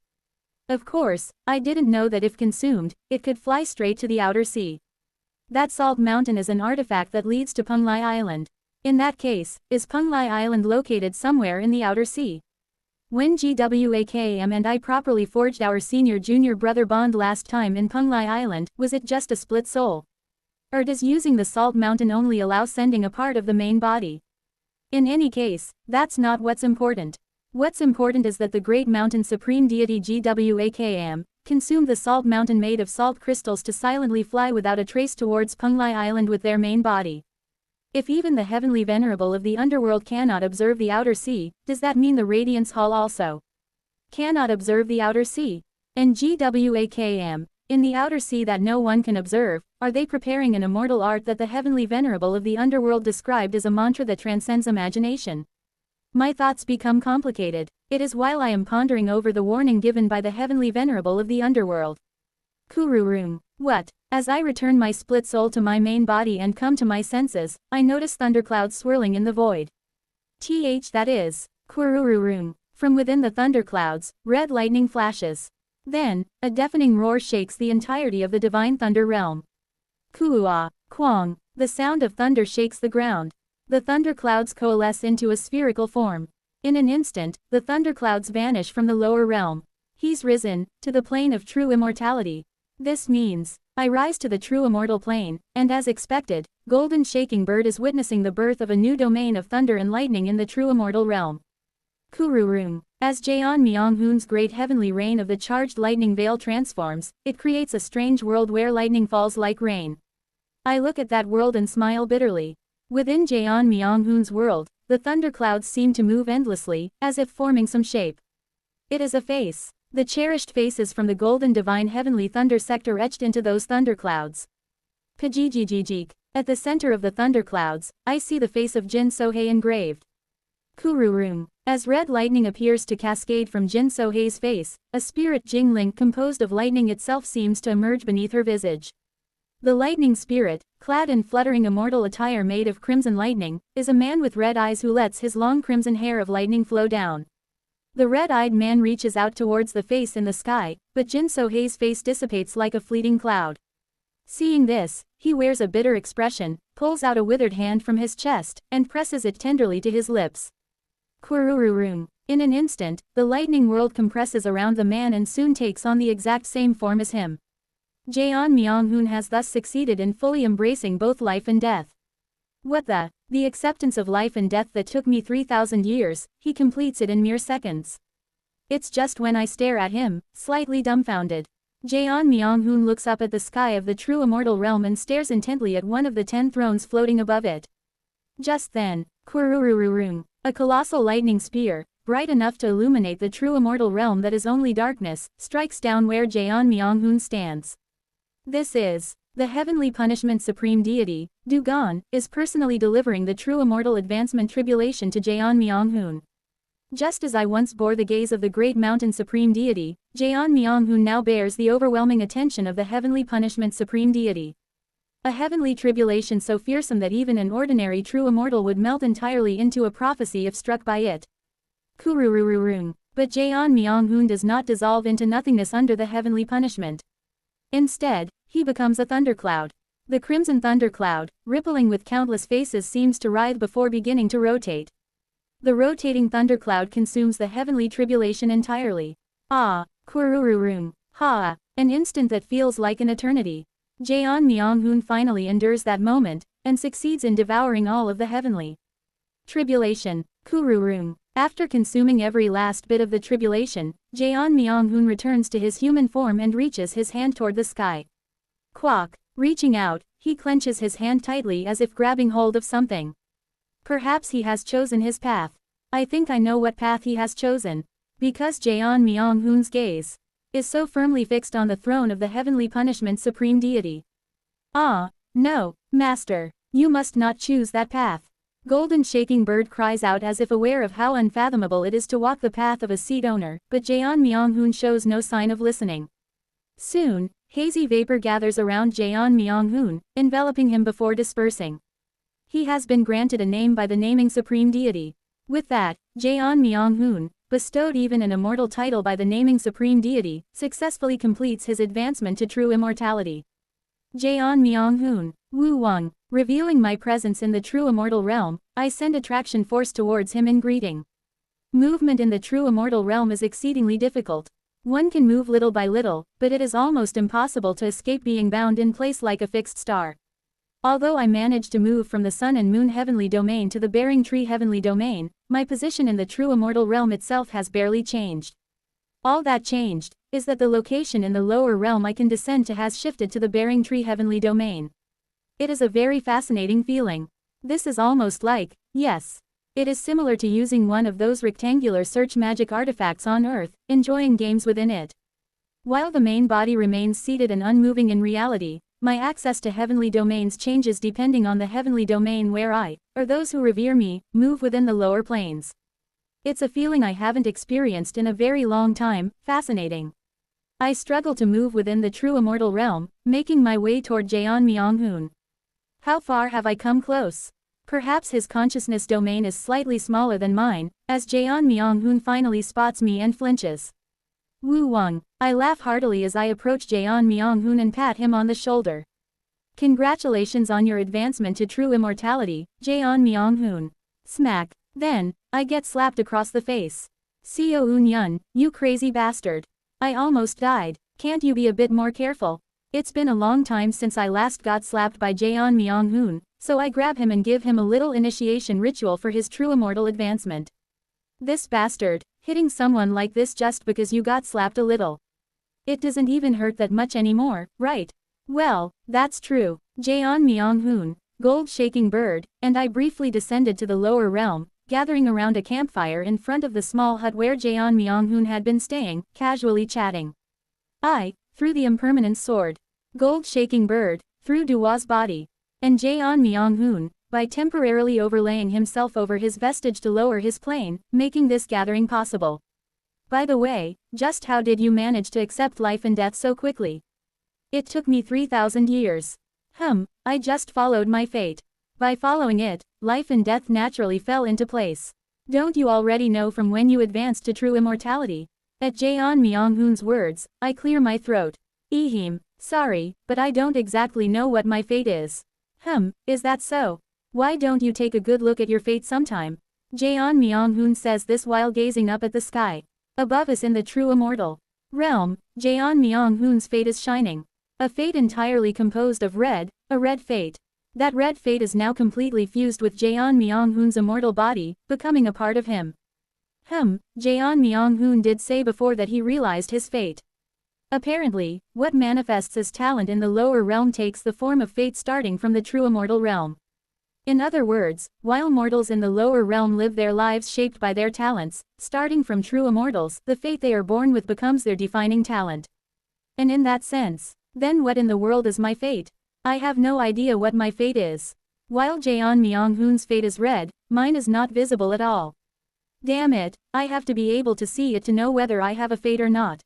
Of course, I didn't know that if consumed, it could fly straight to the outer sea. That salt mountain is an artifact that leads to Penglai Island. In that case, is Penglai Island located somewhere in the outer sea? When GWAKM and I properly forged our senior-junior brother bond last time in Penglai Island, was it just a split soul? Or does using the salt mountain only allow sending a part of the main body? In any case, that's not what's important. What's important is that the Great Mountain Supreme Deity GWAKM consumed the salt mountain made of salt crystals to silently fly without a trace towards Penglai Island with their main body. If even the heavenly venerable of the underworld cannot observe the outer sea, does that mean the Radiance Hall also cannot observe the outer sea? And GWAKM, in the outer sea that no one can observe, are they preparing an immortal art that the heavenly venerable of the underworld described as a mantra that transcends imagination? My thoughts become complicated. It is while I am pondering over the warning given by the heavenly venerable of the underworld. Kururum. What? As I return my split soul to my main body and come to my senses, I notice thunderclouds swirling in the void. That is. Kurururum. From within the thunderclouds, red lightning flashes. Then, a deafening roar shakes the entirety of the divine thunder realm. Kuua, Kwang, the sound of thunder shakes the ground. The thunderclouds coalesce into a spherical form. In an instant, the thunderclouds vanish from the lower realm. He's risen, to the plane of true immortality. This means, I rise to the true immortal plane, and as expected, Golden Shaking Bird is witnessing the birth of a new domain of thunder and lightning in the true immortal realm. Kururum. As Jaeon Myung-hoon's great heavenly rain of the charged lightning veil transforms, it creates a strange world where lightning falls like rain. I look at that world and smile bitterly. Within Jaeon Myung-hoon's world, the thunderclouds seem to move endlessly, as if forming some shape. It is a face. The cherished faces from the golden divine heavenly thunder sector etched into those thunderclouds. Pajijijijik. At the center of the thunderclouds, I see the face of Jin Sohei engraved. Kururum. As red lightning appears to cascade from Jin Sohei's face, a spirit Jingling composed of lightning itself seems to emerge beneath her visage. The lightning spirit, clad in fluttering immortal attire made of crimson lightning, is a man with red eyes who lets his long crimson hair of lightning flow down. The red-eyed man reaches out towards the face in the sky, but Jin Sohei's face dissipates like a fleeting cloud. Seeing this, he wears a bitter expression, pulls out a withered hand from his chest, and presses it tenderly to his lips. Kurururum. In an instant, the lightning world compresses around the man and soon takes on the exact same form as him. Jaeon Myung-hoon has thus succeeded in fully embracing both life and death. What the acceptance of life and death that took me 3,000 years, he completes it in mere seconds. It's just when I stare at him, slightly dumbfounded. Jaeon Myung-hoon looks up at the sky of the true immortal realm and stares intently at one of the 10 thrones floating above it. Just then, Kurururum, a colossal lightning spear, bright enough to illuminate the true immortal realm that is only darkness, strikes down where Jaeon Myung-hoon stands. This is the heavenly punishment supreme deity, Dugon, is personally delivering the true immortal advancement tribulation to Jaeon Myung-hoon. Just as I once bore the gaze of the great mountain supreme deity, Jaeon Myung-hoon now bears the overwhelming attention of the heavenly punishment supreme deity. A heavenly tribulation so fearsome that even an ordinary true immortal would melt entirely into a prophecy if struck by it. Kurururum. But Jaeon Myung-hoon does not dissolve into nothingness under the heavenly punishment. Instead, he becomes a thundercloud. The crimson thundercloud, rippling with countless faces, seems to writhe before beginning to rotate. The rotating thundercloud consumes the heavenly tribulation entirely. Ah, Kurururum. Ha, an instant that feels like an eternity. Jaeon Myung-hoon finally endures that moment, and succeeds in devouring all of the heavenly tribulation. Kururum. After consuming every last bit of the tribulation, Jaeon Myung-hoon returns to his human form and reaches his hand toward the sky. Quack. Reaching out, he clenches his hand tightly as if grabbing hold of something. Perhaps he has chosen his path. I think I know what path he has chosen. Because Jaeon Myung-hoon's gaze is so firmly fixed on the throne of the heavenly punishment supreme deity. Ah, no, master, you must not choose that path. Golden Shaking Bird cries out as if aware of how unfathomable it is to walk the path of a seat owner, but Jaeon Myung-hoon shows no sign of listening. Soon, hazy vapor gathers around Jaeon Myung-hoon, enveloping him before dispersing. He has been granted a name by the naming supreme deity. With that, Jaeon Myung-hoon, bestowed even an immortal title by the naming supreme deity, successfully completes his advancement to true immortality. Jaeon Myung-hoon, Wu Wang, revealing my presence in the true immortal realm, I send attraction force towards him in greeting. Movement in the true immortal realm is exceedingly difficult. One can move little by little, but it is almost impossible to escape being bound in place like a fixed star. Although I managed to move from the Sun and Moon heavenly domain to the Bearing Tree heavenly domain, my position in the true immortal realm itself has barely changed. All that changed is that the location in the lower realm I can descend to has shifted to the Bearing Tree heavenly domain. It is a very fascinating feeling. This is almost like, yes, it is similar to using one of those rectangular search magic artifacts on Earth, enjoying games within it. While the main body remains seated and unmoving in reality, my access to heavenly domains changes depending on the heavenly domain where I, or those who revere me, move within the lower planes. It's a feeling I haven't experienced in a very long time, fascinating. I struggle to move within the true immortal realm, making my way toward Jaeon Myung-hoon. How far have I come close? Perhaps his consciousness domain is slightly smaller than mine, as Jeon Myung-hoon finally spots me and flinches. Woo Wang. I laugh heartily as I approach Jeon Myung-hoon and pat him on the shoulder. Congratulations on your advancement to true immortality, Jeon Myung-hoon. Smack. Then, I get slapped across the face. Seo Eun-yun, you crazy bastard. I almost died. Can't you be a bit more careful? It's been a long time since I last got slapped by Jeon Myung-hoon, so I grab him and give him a little initiation ritual for his true immortal advancement. This bastard, hitting someone like this just because you got slapped a little. It doesn't even hurt that much anymore, right? Well, that's true. Jeon Myung-hoon, Gold Shaking Bird, and I briefly descended to the lower realm, gathering around a campfire in front of the small hut where Jeon Myung-hoon had been staying, casually chatting. I threw the impermanent sword. Gold Shaking Bird, through Dua's body. And Jeon Myung-hoon, by temporarily overlaying himself over his vestige to lower his plane, making this gathering possible. By the way, just how did you manage to accept life and death so quickly? It took me 3,000 years. I just followed my fate. By following it, life and death naturally fell into place. Don't you already know from when you advanced to true immortality? At Jeon Myung-hoon's words, I clear my throat. Sorry, but I don't exactly know what my fate is. Is that so? Why don't you take a good look at your fate sometime? Jeon Myung-hoon says this while gazing up at the sky. Above us in the true immortal realm, Jeon Myung-hoon's fate is shining. A fate entirely composed of red, a red fate. That red fate is now completely fused with Jeon Myung-hoon's immortal body, becoming a part of him. Jeon Myung-hoon did say before that he realized his fate. Apparently, what manifests as talent in the lower realm takes the form of fate starting from the true immortal realm. In other words, while mortals in the lower realm live their lives shaped by their talents, starting from true immortals, the fate they are born with becomes their defining talent. And in that sense, then what in the world is my fate? I have no idea what my fate is. While Jeon Myung-hoon's fate is red, mine is not visible at all. Damn it, I have to be able to see it to know whether I have a fate or not.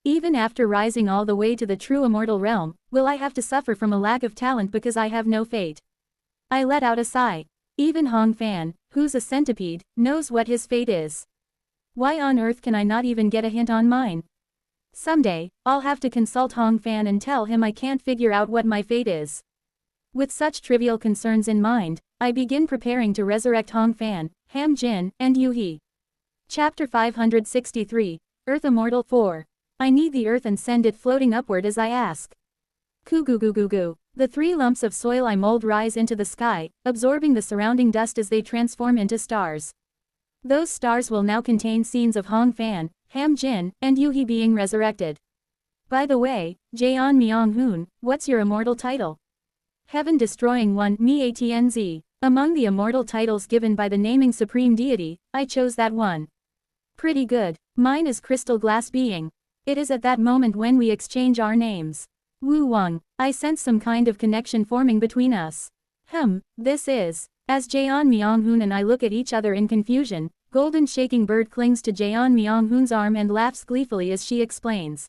Even after rising all the way to the true immortal realm, will I have to suffer from a lack of talent because I have no fate? I let out a sigh. Even Hong Fan, who's a centipede, knows what his fate is. Why on earth can I not even get a hint on mine? Someday, I'll have to consult Hong Fan and tell him I can't figure out what my fate is. With such trivial concerns in mind, I begin preparing to resurrect Hong Fan, Ham Jin, and Yu He. Chapter 563, Earth Immortal 4. I knead the earth and send it floating upward as I ask. Coo-goo-goo-goo-goo. The 3 lumps of soil I mold rise into the sky, absorbing the surrounding dust as they transform into stars. Those stars will now contain scenes of Hong Fan, Ham Jin, and Yu He being resurrected. By the way, Jeon Myung-hoon, what's your immortal title? Heaven-destroying one, Me-Atnz. Among the immortal titles given by the naming supreme deity, I chose that one. Pretty good. Mine is Crystal Glass Being. It is at that moment when we exchange our names. Woo Wang, I sense some kind of connection forming between us. This is. As Jeon Myung-hoon and I look at each other in confusion, Golden Shaking Bird clings to Jeon Myung-hoon's arm and laughs gleefully as she explains.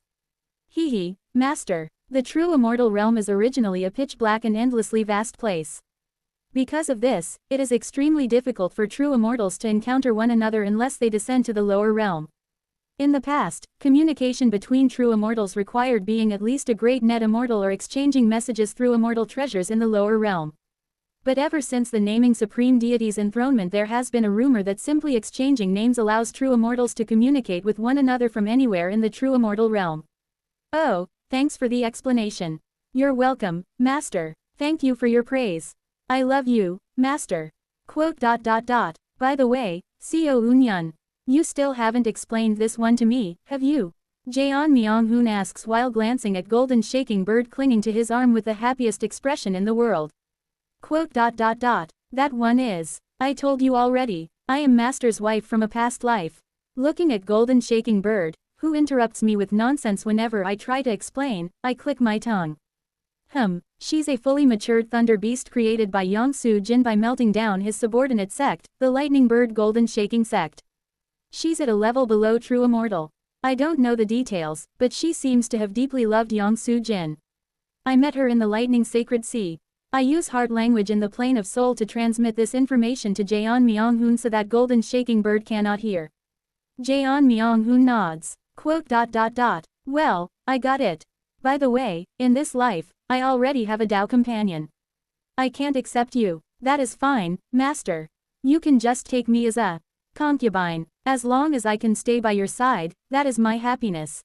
Hee, Master. The true immortal realm is originally a pitch-black and endlessly vast place. Because of this, it is extremely difficult for true immortals to encounter one another unless they descend to the lower realm. In the past, communication between true immortals required being at least a great net immortal or exchanging messages through immortal treasures in the lower realm. But ever since the naming supreme deity's enthronement, there has been a rumor that simply exchanging names allows true immortals to communicate with one another from anywhere in the true immortal realm. Oh, thanks for the explanation. You're welcome, Master. Thank you for your praise. I love you, Master. By the way, Seo Eun-yun. You still haven't explained this one to me, have you? Jeon Myung-hoon asks while glancing at Golden Shaking Bird clinging to his arm with the happiest expression in the world. That one is. I told you already. I am Master's wife from a past life. Looking at Golden Shaking Bird, who interrupts me with nonsense whenever I try to explain, I click my tongue. She's a fully matured thunder beast created by Yong-soo Jin by melting down his subordinate sect, the Lightning Bird Golden Shaking sect. She's at a level below true immortal. I don't know the details, but she seems to have deeply loved Yong-soo Jin. I met her in the Lightning Sacred Sea. I use heart language in the plane of soul to transmit this information to Jaeon Myung-hoon so that golden shaking bird cannot hear. Jaeon Myung-hoon nods. Quote. Well, I got it. By the way, in this life, I already have a Tao companion. I can't accept you. That is fine, master. You can just take me as a concubine. As long as I can stay by your side, that is my happiness.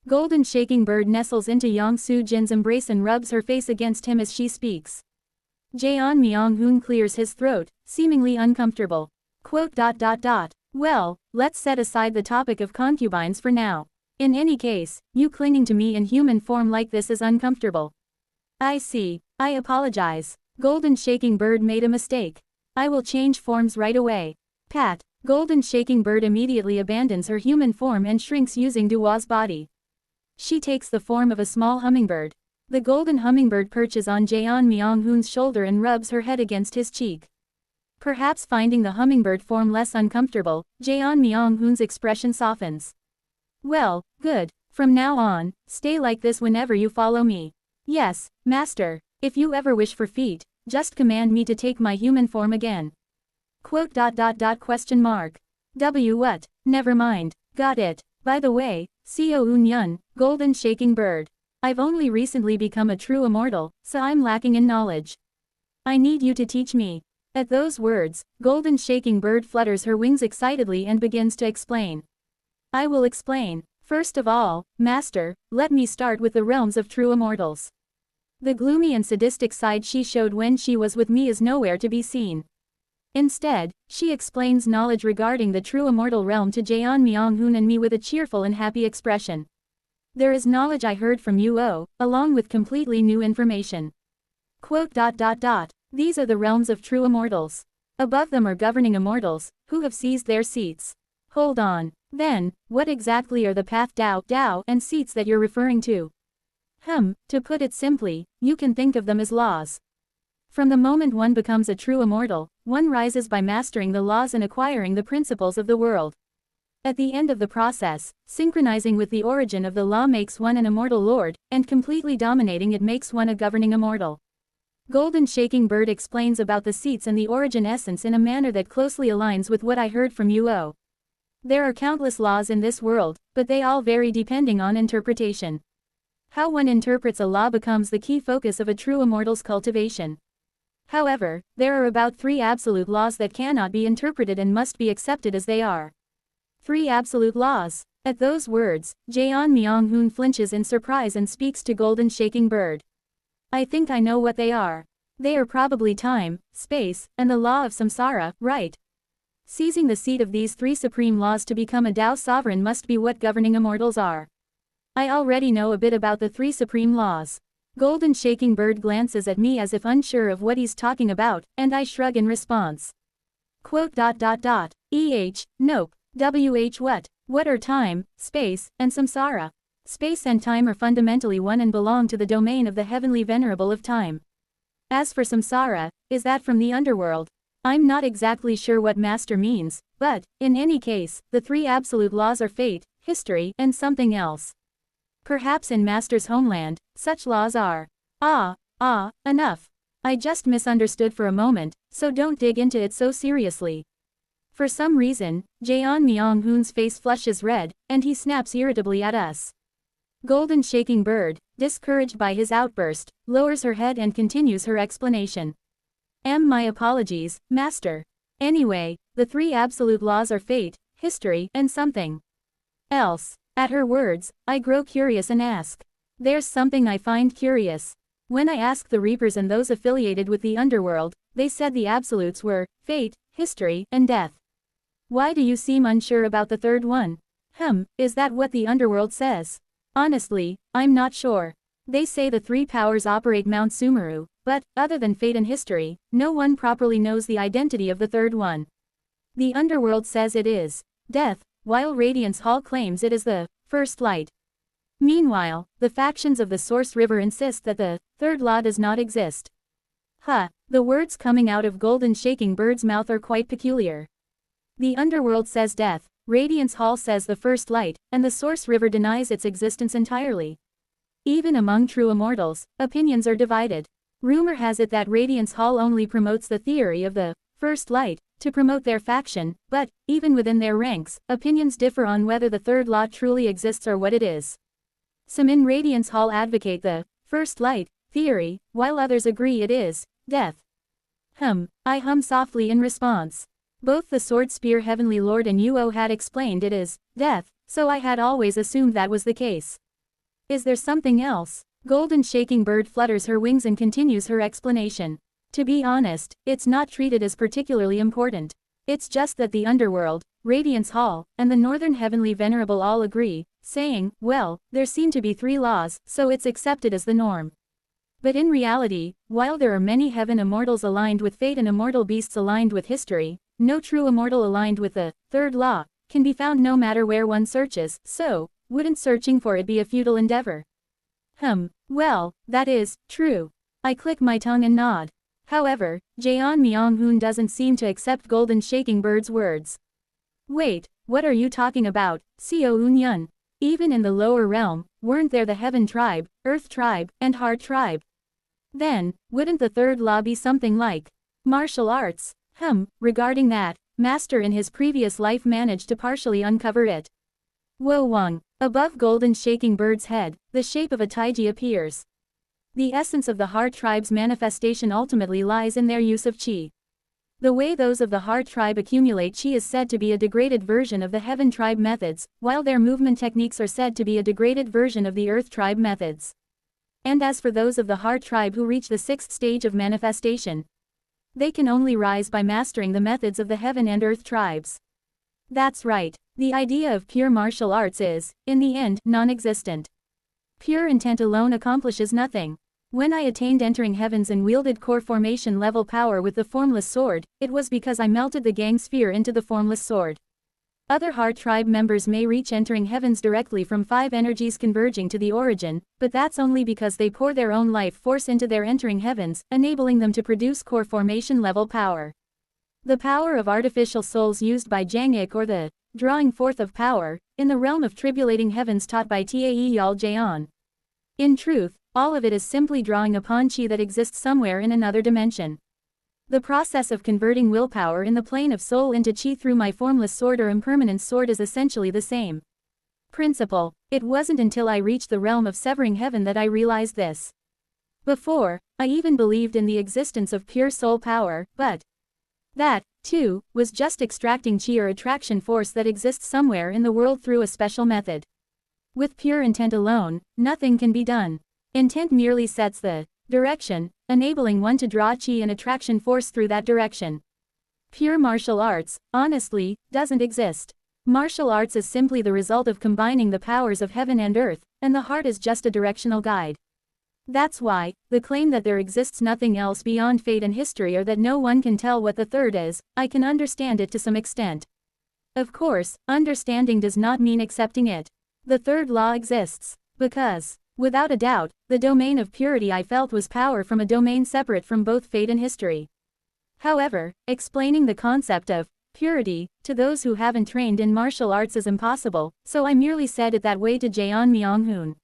Golden shaking bird nestles into Yang Soo-jin's embrace and rubs her face against him as she speaks. Jaeon Myung-hoon clears his throat, seemingly uncomfortable. Quote. Well, let's set aside the topic of concubines for now. In any case, you clinging to me in human form like this is uncomfortable. I see. I apologize. Golden shaking bird made a mistake. I will change forms right away. Pat. Golden shaking bird immediately abandons her human form and shrinks using Duwa's body. She takes the form of a small hummingbird. The golden hummingbird perches on Jaeon Myung-hoon's shoulder and rubs her head against his cheek. Perhaps finding the hummingbird form less uncomfortable, Jaeon Myung-hoon's expression softens. Well, good. From now on, stay like this whenever you follow me. Yes, master. If you ever wish for feet, just command me to take my human form again. Quote. Question mark. What? Never mind. Got it. By the way, Seo Eun-yun, golden shaking bird. I've only recently become a true immortal, so I'm lacking in knowledge. I need you to teach me. At those words, golden shaking bird flutters her wings excitedly and begins to explain. I will explain. First of all, master, let me start with the realms of true immortals. The gloomy and sadistic side she showed when she was with me is nowhere to be seen. Instead, she explains knowledge regarding the true immortal realm to Jaeon Myung-hoon and me with a cheerful and happy expression. There is knowledge I heard from Uo, along with completely new information. Quote. These are the realms of true immortals. Above them are governing immortals, who have seized their seats. Hold on. Then, what exactly are the path Tao, and seats that you're referring to? To put it simply, you can think of them as laws. From the moment one becomes a true immortal, one rises by mastering the laws and acquiring the principles of the world. At the end of the process, synchronizing with the origin of the law makes one an immortal lord, and completely dominating it makes one a governing immortal. Golden shaking bird explains about the seats and the origin essence in a manner that closely aligns with what I heard from Uo. There are countless laws in this world, but they all vary depending on interpretation. How one interprets a law becomes the key focus of a true immortal's cultivation. However, there are about 3 absolute laws that cannot be interpreted and must be accepted as they are. 3 absolute laws. At those words, Jaeon Myung-hoon flinches in surprise and speaks to golden shaking bird. I think I know what they are. They are probably time, space, and the law of samsara, right? Seizing the seat of these 3 supreme laws to become a Tao sovereign must be what governing immortals are. I already know a bit about the 3 supreme laws. Golden shaking bird glances at me as if unsure of what he's talking about, and I shrug in response. Quote. Nope. What? What are time, space, and samsara? Space and time are fundamentally one and belong to the domain of the heavenly venerable of time. As for samsara, is that from the underworld? I'm not exactly sure what master means, but, in any case, the 3 absolute laws are fate, history, and something else. Perhaps in master's homeland, such laws are. Enough. I just misunderstood for a moment, so don't dig into it so seriously. For some reason, Jaeon Myung-hoon's face flushes red, and he snaps irritably at us. Golden shaking bird, discouraged by his outburst, lowers her head and continues her explanation. My apologies, master. Anyway, the 3 absolute laws are fate, history, and something else. At her words, I grow curious and ask. There's something I find curious. When I asked the Reapers and those affiliated with the underworld, they said the absolutes were fate, history, and death. Why do you seem unsure about the third one? Is that what the underworld says? Honestly, I'm not sure. They say the 3 powers operate Mount Sumeru, but, other than fate and history, no one properly knows the identity of the third one. The underworld says it is death, while Radiance Hall claims it is the first light. Meanwhile, the factions of the Source River insist that the third law does not exist. The words coming out of Golden Shaking Bird's mouth are quite peculiar. The underworld says death, Radiance Hall says the first light, and the Source River denies its existence entirely. Even among true immortals, opinions are divided. Rumor has it that Radiance Hall only promotes the theory of the first light to promote their faction, but, even within their ranks, opinions differ on whether the third law truly exists or what it is. Some in Radiance Hall advocate the first light theory, while others agree it is death. I hum softly in response. Both the Sword Spear Heavenly Lord and Yuo had explained it is death, so I had always assumed that was the case. Is there something else? Golden Shaking Bird flutters her wings and continues her explanation. To be honest, it's not treated as particularly important. It's just that the Underworld, Radiance Hall, and the Northern Heavenly Venerable all agree, saying, well, there seem to be 3 laws, so it's accepted as the norm. But in reality, while there are many heaven immortals aligned with fate and immortal beasts aligned with history, no true immortal aligned with the third law can be found no matter where one searches, so wouldn't searching for it be a futile endeavor? Well, that is true. I click my tongue and nod. However, Jeon Myung-hoon doesn't seem to accept Golden Shaking Bird's words. Wait, what are you talking about, Seo Eun-yun? Even in the lower realm, weren't there the Heaven Tribe, Earth Tribe, and Heart Tribe? Then, wouldn't the third law be something like martial arts? Regarding that, Master in his previous life managed to partially uncover it. Wo Wang. Above Golden Shaking Bird's head, the shape of a taiji appears. The essence of the Heart Tribe's manifestation ultimately lies in their use of qi. The way those of the Heart Tribe accumulate qi is said to be a degraded version of the Heaven Tribe methods, while their movement techniques are said to be a degraded version of the Earth Tribe methods. And as for those of the Heart Tribe who reach the 6th stage of manifestation, they can only rise by mastering the methods of the Heaven and Earth Tribes. That's right, the idea of pure martial arts is, in the end, non-existent. Pure intent alone accomplishes nothing. When I attained entering heavens and wielded core formation level power with the formless sword, it was because I melted the gang sphere into the formless sword. Other Heart Tribe members may reach entering heavens directly from 5 energies converging to the origin, but that's only because they pour their own life force into their entering heavens, enabling them to produce core formation level power. The power of artificial souls used by Jangik or the drawing forth of power, in the realm of tribulating heavens taught by Tae Yal Jaeon. In truth, all of it is simply drawing upon qi that exists somewhere in another dimension. The process of converting willpower in the plane of soul into qi through my formless sword or impermanent sword is essentially the same principle. It wasn't until I reached the realm of severing heaven that I realized this. Before, I even believed in the existence of pure soul power, but that, too, was just extracting qi or attraction force that exists somewhere in the world through a special method. With pure intent alone, nothing can be done. Intent merely sets the direction, enabling one to draw qi and attraction force through that direction. Pure martial arts, honestly, doesn't exist. Martial arts is simply the result of combining the powers of heaven and earth, and the heart is just a directional guide. That's why, the claim that there exists nothing else beyond fate and history or that no one can tell what the third is, I can understand it to some extent. Of course, understanding does not mean accepting it. The third law exists, because, without a doubt, the domain of purity I felt was power from a domain separate from both fate and history. However, explaining the concept of purity to those who haven't trained in martial arts is impossible, so I merely said it that way to Jeon Myung-hoon.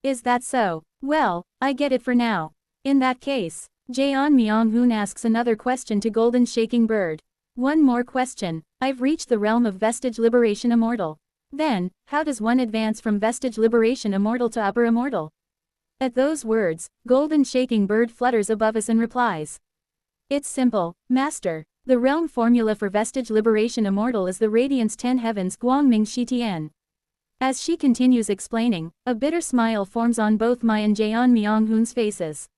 Is that so? Well, I get it for now. In that case, Jeon Myung-hoon asks another question to Golden Shaking Bird. One more question. I've reached the realm of Vestige Liberation Immortal. Then, how does one advance from Vestige Liberation Immortal to Upper Immortal? At those words, Golden Shaking Bird flutters above us and replies. It's simple, Master. The realm formula for Vestige Liberation Immortal is the Radiance 10 Heavens Guangming Shitian. As she continues explaining, a bitter smile forms on both my and Jeon Myung-hoon's faces.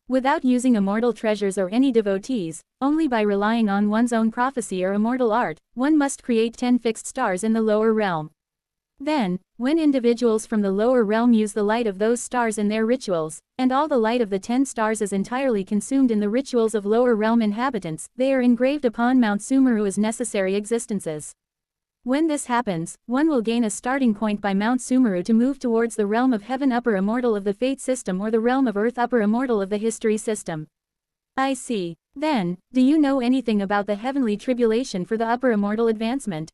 Without using immortal treasures or any devotees, only by relying on one's own prophecy or immortal art, one must create 10 fixed stars in the lower realm. Then, when individuals from the lower realm use the light of those stars in their rituals, and all the light of the 10 stars is entirely consumed in the rituals of lower realm inhabitants, they are engraved upon Mount Sumeru as necessary existences. When this happens, one will gain a starting point by Mount Sumeru to move towards the realm of heaven upper immortal of the fate system or the realm of earth upper immortal of the history system. I see. Then, do you know anything about the heavenly tribulation for the upper immortal advancement?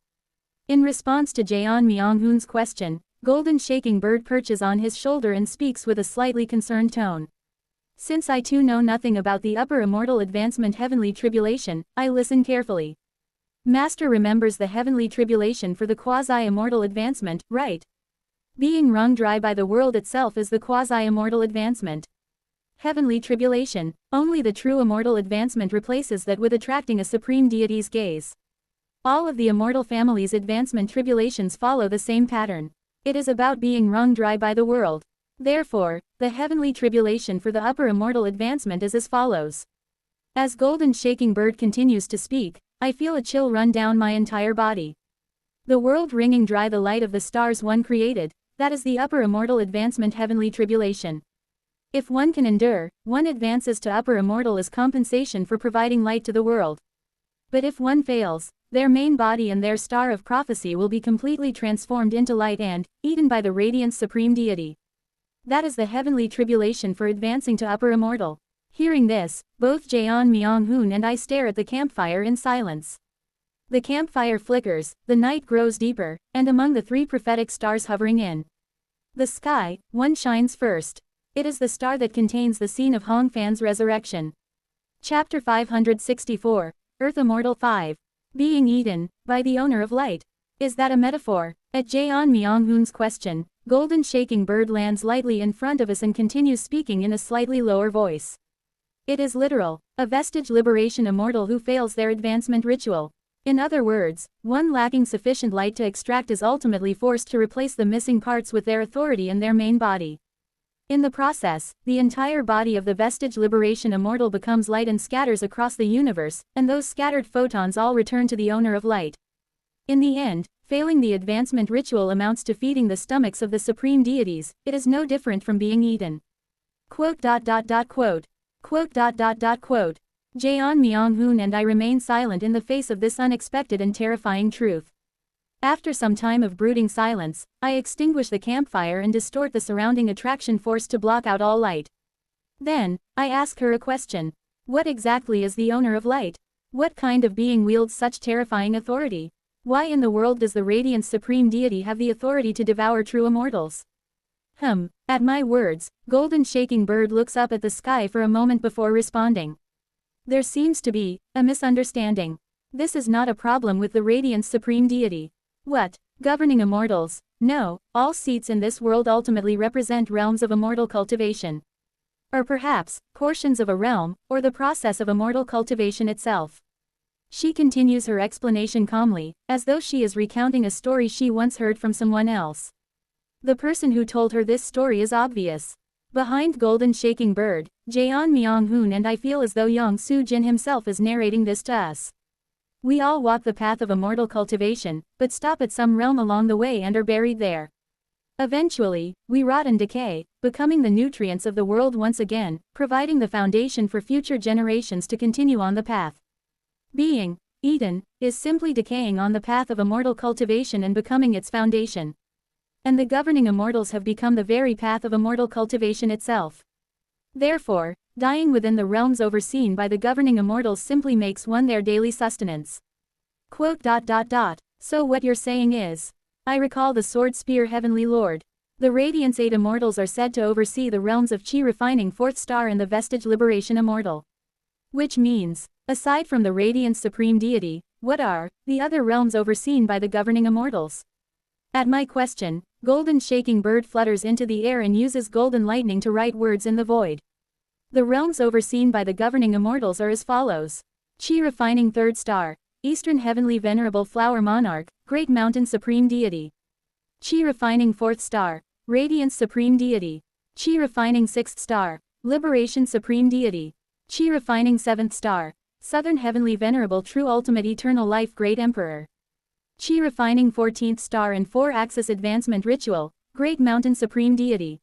In response to Jeon Myung-hoon's question, Golden Shaking Bird perches on his shoulder and speaks with a slightly concerned tone. Since I too know nothing about the upper immortal advancement heavenly tribulation, I listen carefully. Master remembers the heavenly tribulation for the quasi-immortal advancement, right? Being wrung dry by the world itself is the quasi-immortal advancement. Heavenly tribulation, only the true immortal advancement replaces that with attracting a supreme deity's gaze. All of the immortal family's advancement tribulations follow the same pattern. It is about being wrung dry by the world. Therefore, the heavenly tribulation for the upper immortal advancement is as follows. As Golden Shaking Bird continues to speak, I feel a chill run down my entire body. The world wringing dry the light of the stars one created, that is the upper immortal advancement heavenly tribulation. If one can endure, one advances to upper immortal as compensation for providing light to the world. But if one fails, their main body and their star of prophecy will be completely transformed into light and, eaten by the radiant supreme deity. That is the heavenly tribulation for advancing to upper immortal. Hearing this, both Jeon Myung-hoon and I stare at the campfire in silence. The campfire flickers, the night grows deeper, and among the three prophetic stars hovering in the sky, one shines first. It is the star that contains the scene of Hong Fan's resurrection. Chapter 564, Earth Immortal 5. Being eaten, by the owner of light. Is that a metaphor? At Jeon Myung-hoon's question, Golden Shaking Bird lands lightly in front of us and continues speaking in a slightly lower voice. It is literal, a vestige liberation immortal who fails their advancement ritual. In other words, one lacking sufficient light to extract is ultimately forced to replace the missing parts with their authority and their main body. In the process, the entire body of the vestige liberation immortal becomes light and scatters across the universe, and those scattered photons all return to the owner of light. In the end, failing the advancement ritual amounts to feeding the stomachs of the supreme deities. It is no different from being eaten. Quote. Jeon Myung-hoon and I remain silent in the face of this unexpected and terrifying truth. After some time of brooding silence, I extinguish the campfire and distort the surrounding attraction force to block out all light. Then, I ask her a question. What exactly is the owner of light? What kind of being wields such terrifying authority? Why in the world does the radiant supreme deity have the authority to devour true immortals? At my words, Golden Shaking Bird looks up at the sky for a moment before responding. There seems to be a misunderstanding. This is not a problem with the radiant supreme deity. What? Governing immortals? No, all seats in this world ultimately represent realms of immortal cultivation. Or perhaps, portions of a realm, or the process of immortal cultivation itself. She continues her explanation calmly, as though she is recounting a story she once heard from someone else. The person who told her this story is obvious. Behind Golden Shaking Bird, Jeon Myung-hoon and I feel as though Young Soo-jin himself is narrating this to us. We all walk the path of immortal cultivation, but stop at some realm along the way and are buried there. Eventually, we rot and decay, becoming the nutrients of the world once again, providing the foundation for future generations to continue on the path. Being eaten is simply decaying on the path of immortal cultivation and becoming its foundation. And the governing immortals have become the very path of immortal cultivation itself. Therefore, dying within the realms overseen by the governing immortals simply makes one their daily sustenance. Quote. So what you're saying is, I recall the Sword Spear Heavenly Lord. The Radiance 8 immortals are said to oversee the realms of Chi refining 4th star and the Vestige Liberation Immortal. Which means, aside from the Radiant Supreme Deity, what are the other realms overseen by the governing immortals? At my question, Golden Shaking Bird flutters into the air and uses golden lightning to write words in the void. The realms overseen by the governing immortals are as follows. Chi refining 3rd star, Eastern Heavenly Venerable Flower Monarch, Great Mountain Supreme Deity. Chi refining 4th star, Radiance Supreme Deity. Chi refining 6th star, Liberation Supreme Deity. Chi refining 7th star, Southern Heavenly Venerable True Ultimate Eternal Life Great Emperor. Chi refining 14th star and 4-axis advancement ritual, Great Mountain Supreme Deity.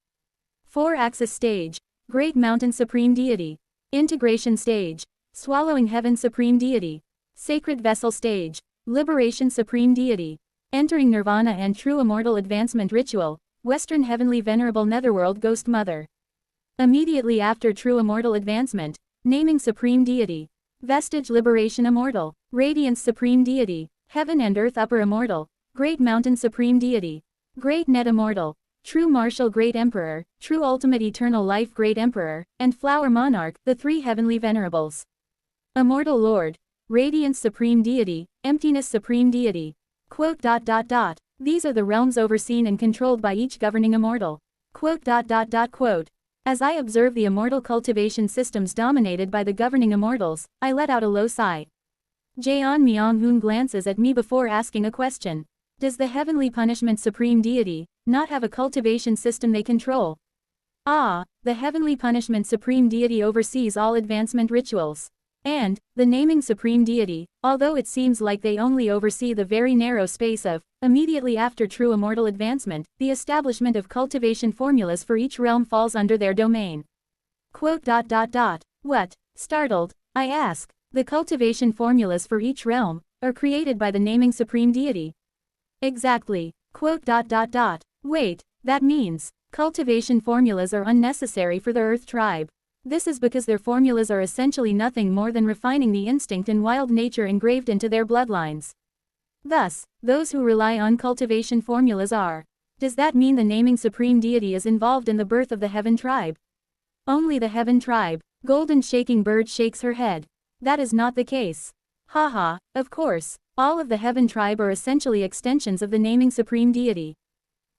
4-axis stage, Great Mountain Supreme Deity. Integration stage, Swallowing Heaven Supreme Deity. Sacred Vessel stage, Liberation Supreme Deity. Entering Nirvana and True Immortal Advancement Ritual, Western Heavenly Venerable Netherworld Ghost Mother. Immediately after True Immortal Advancement, Naming Supreme Deity. Vestige Liberation Immortal, Radiance Supreme Deity. Heaven and Earth Upper Immortal, Great Mountain Supreme Deity. Great Net Immortal, True Martial Great Emperor, True Ultimate Eternal Life Great Emperor, and Flower Monarch, the three heavenly venerables. Immortal Lord. Radiance Supreme Deity, Emptiness Supreme Deity. These are the realms overseen and controlled by each governing immortal. As I observe the immortal cultivation systems dominated by the governing immortals, I let out a low sigh. Jaeon Myung-hoon glances at me before asking a question. Does the heavenly punishment supreme deity not have a cultivation system they control? Ah, the heavenly punishment supreme deity oversees all advancement rituals. And, the naming supreme deity, although it seems like they only oversee the very narrow space of, immediately after true immortal advancement, the establishment of cultivation formulas for each realm falls under their domain. What? Startled, I ask. The cultivation formulas for each realm are created by the naming supreme deity. Exactly. Wait, that means cultivation formulas are unnecessary for the Earth tribe. This is because their formulas are essentially nothing more than refining the instinct and wild nature engraved into their bloodlines. Thus, those who rely on cultivation formulas are. Does that mean the naming supreme deity is involved in the birth of the Heaven tribe? Only the Heaven tribe. Golden Shaking Bird shakes her head. That is not the case. Haha, of course, all of the Heaven tribe are essentially extensions of the naming supreme deity.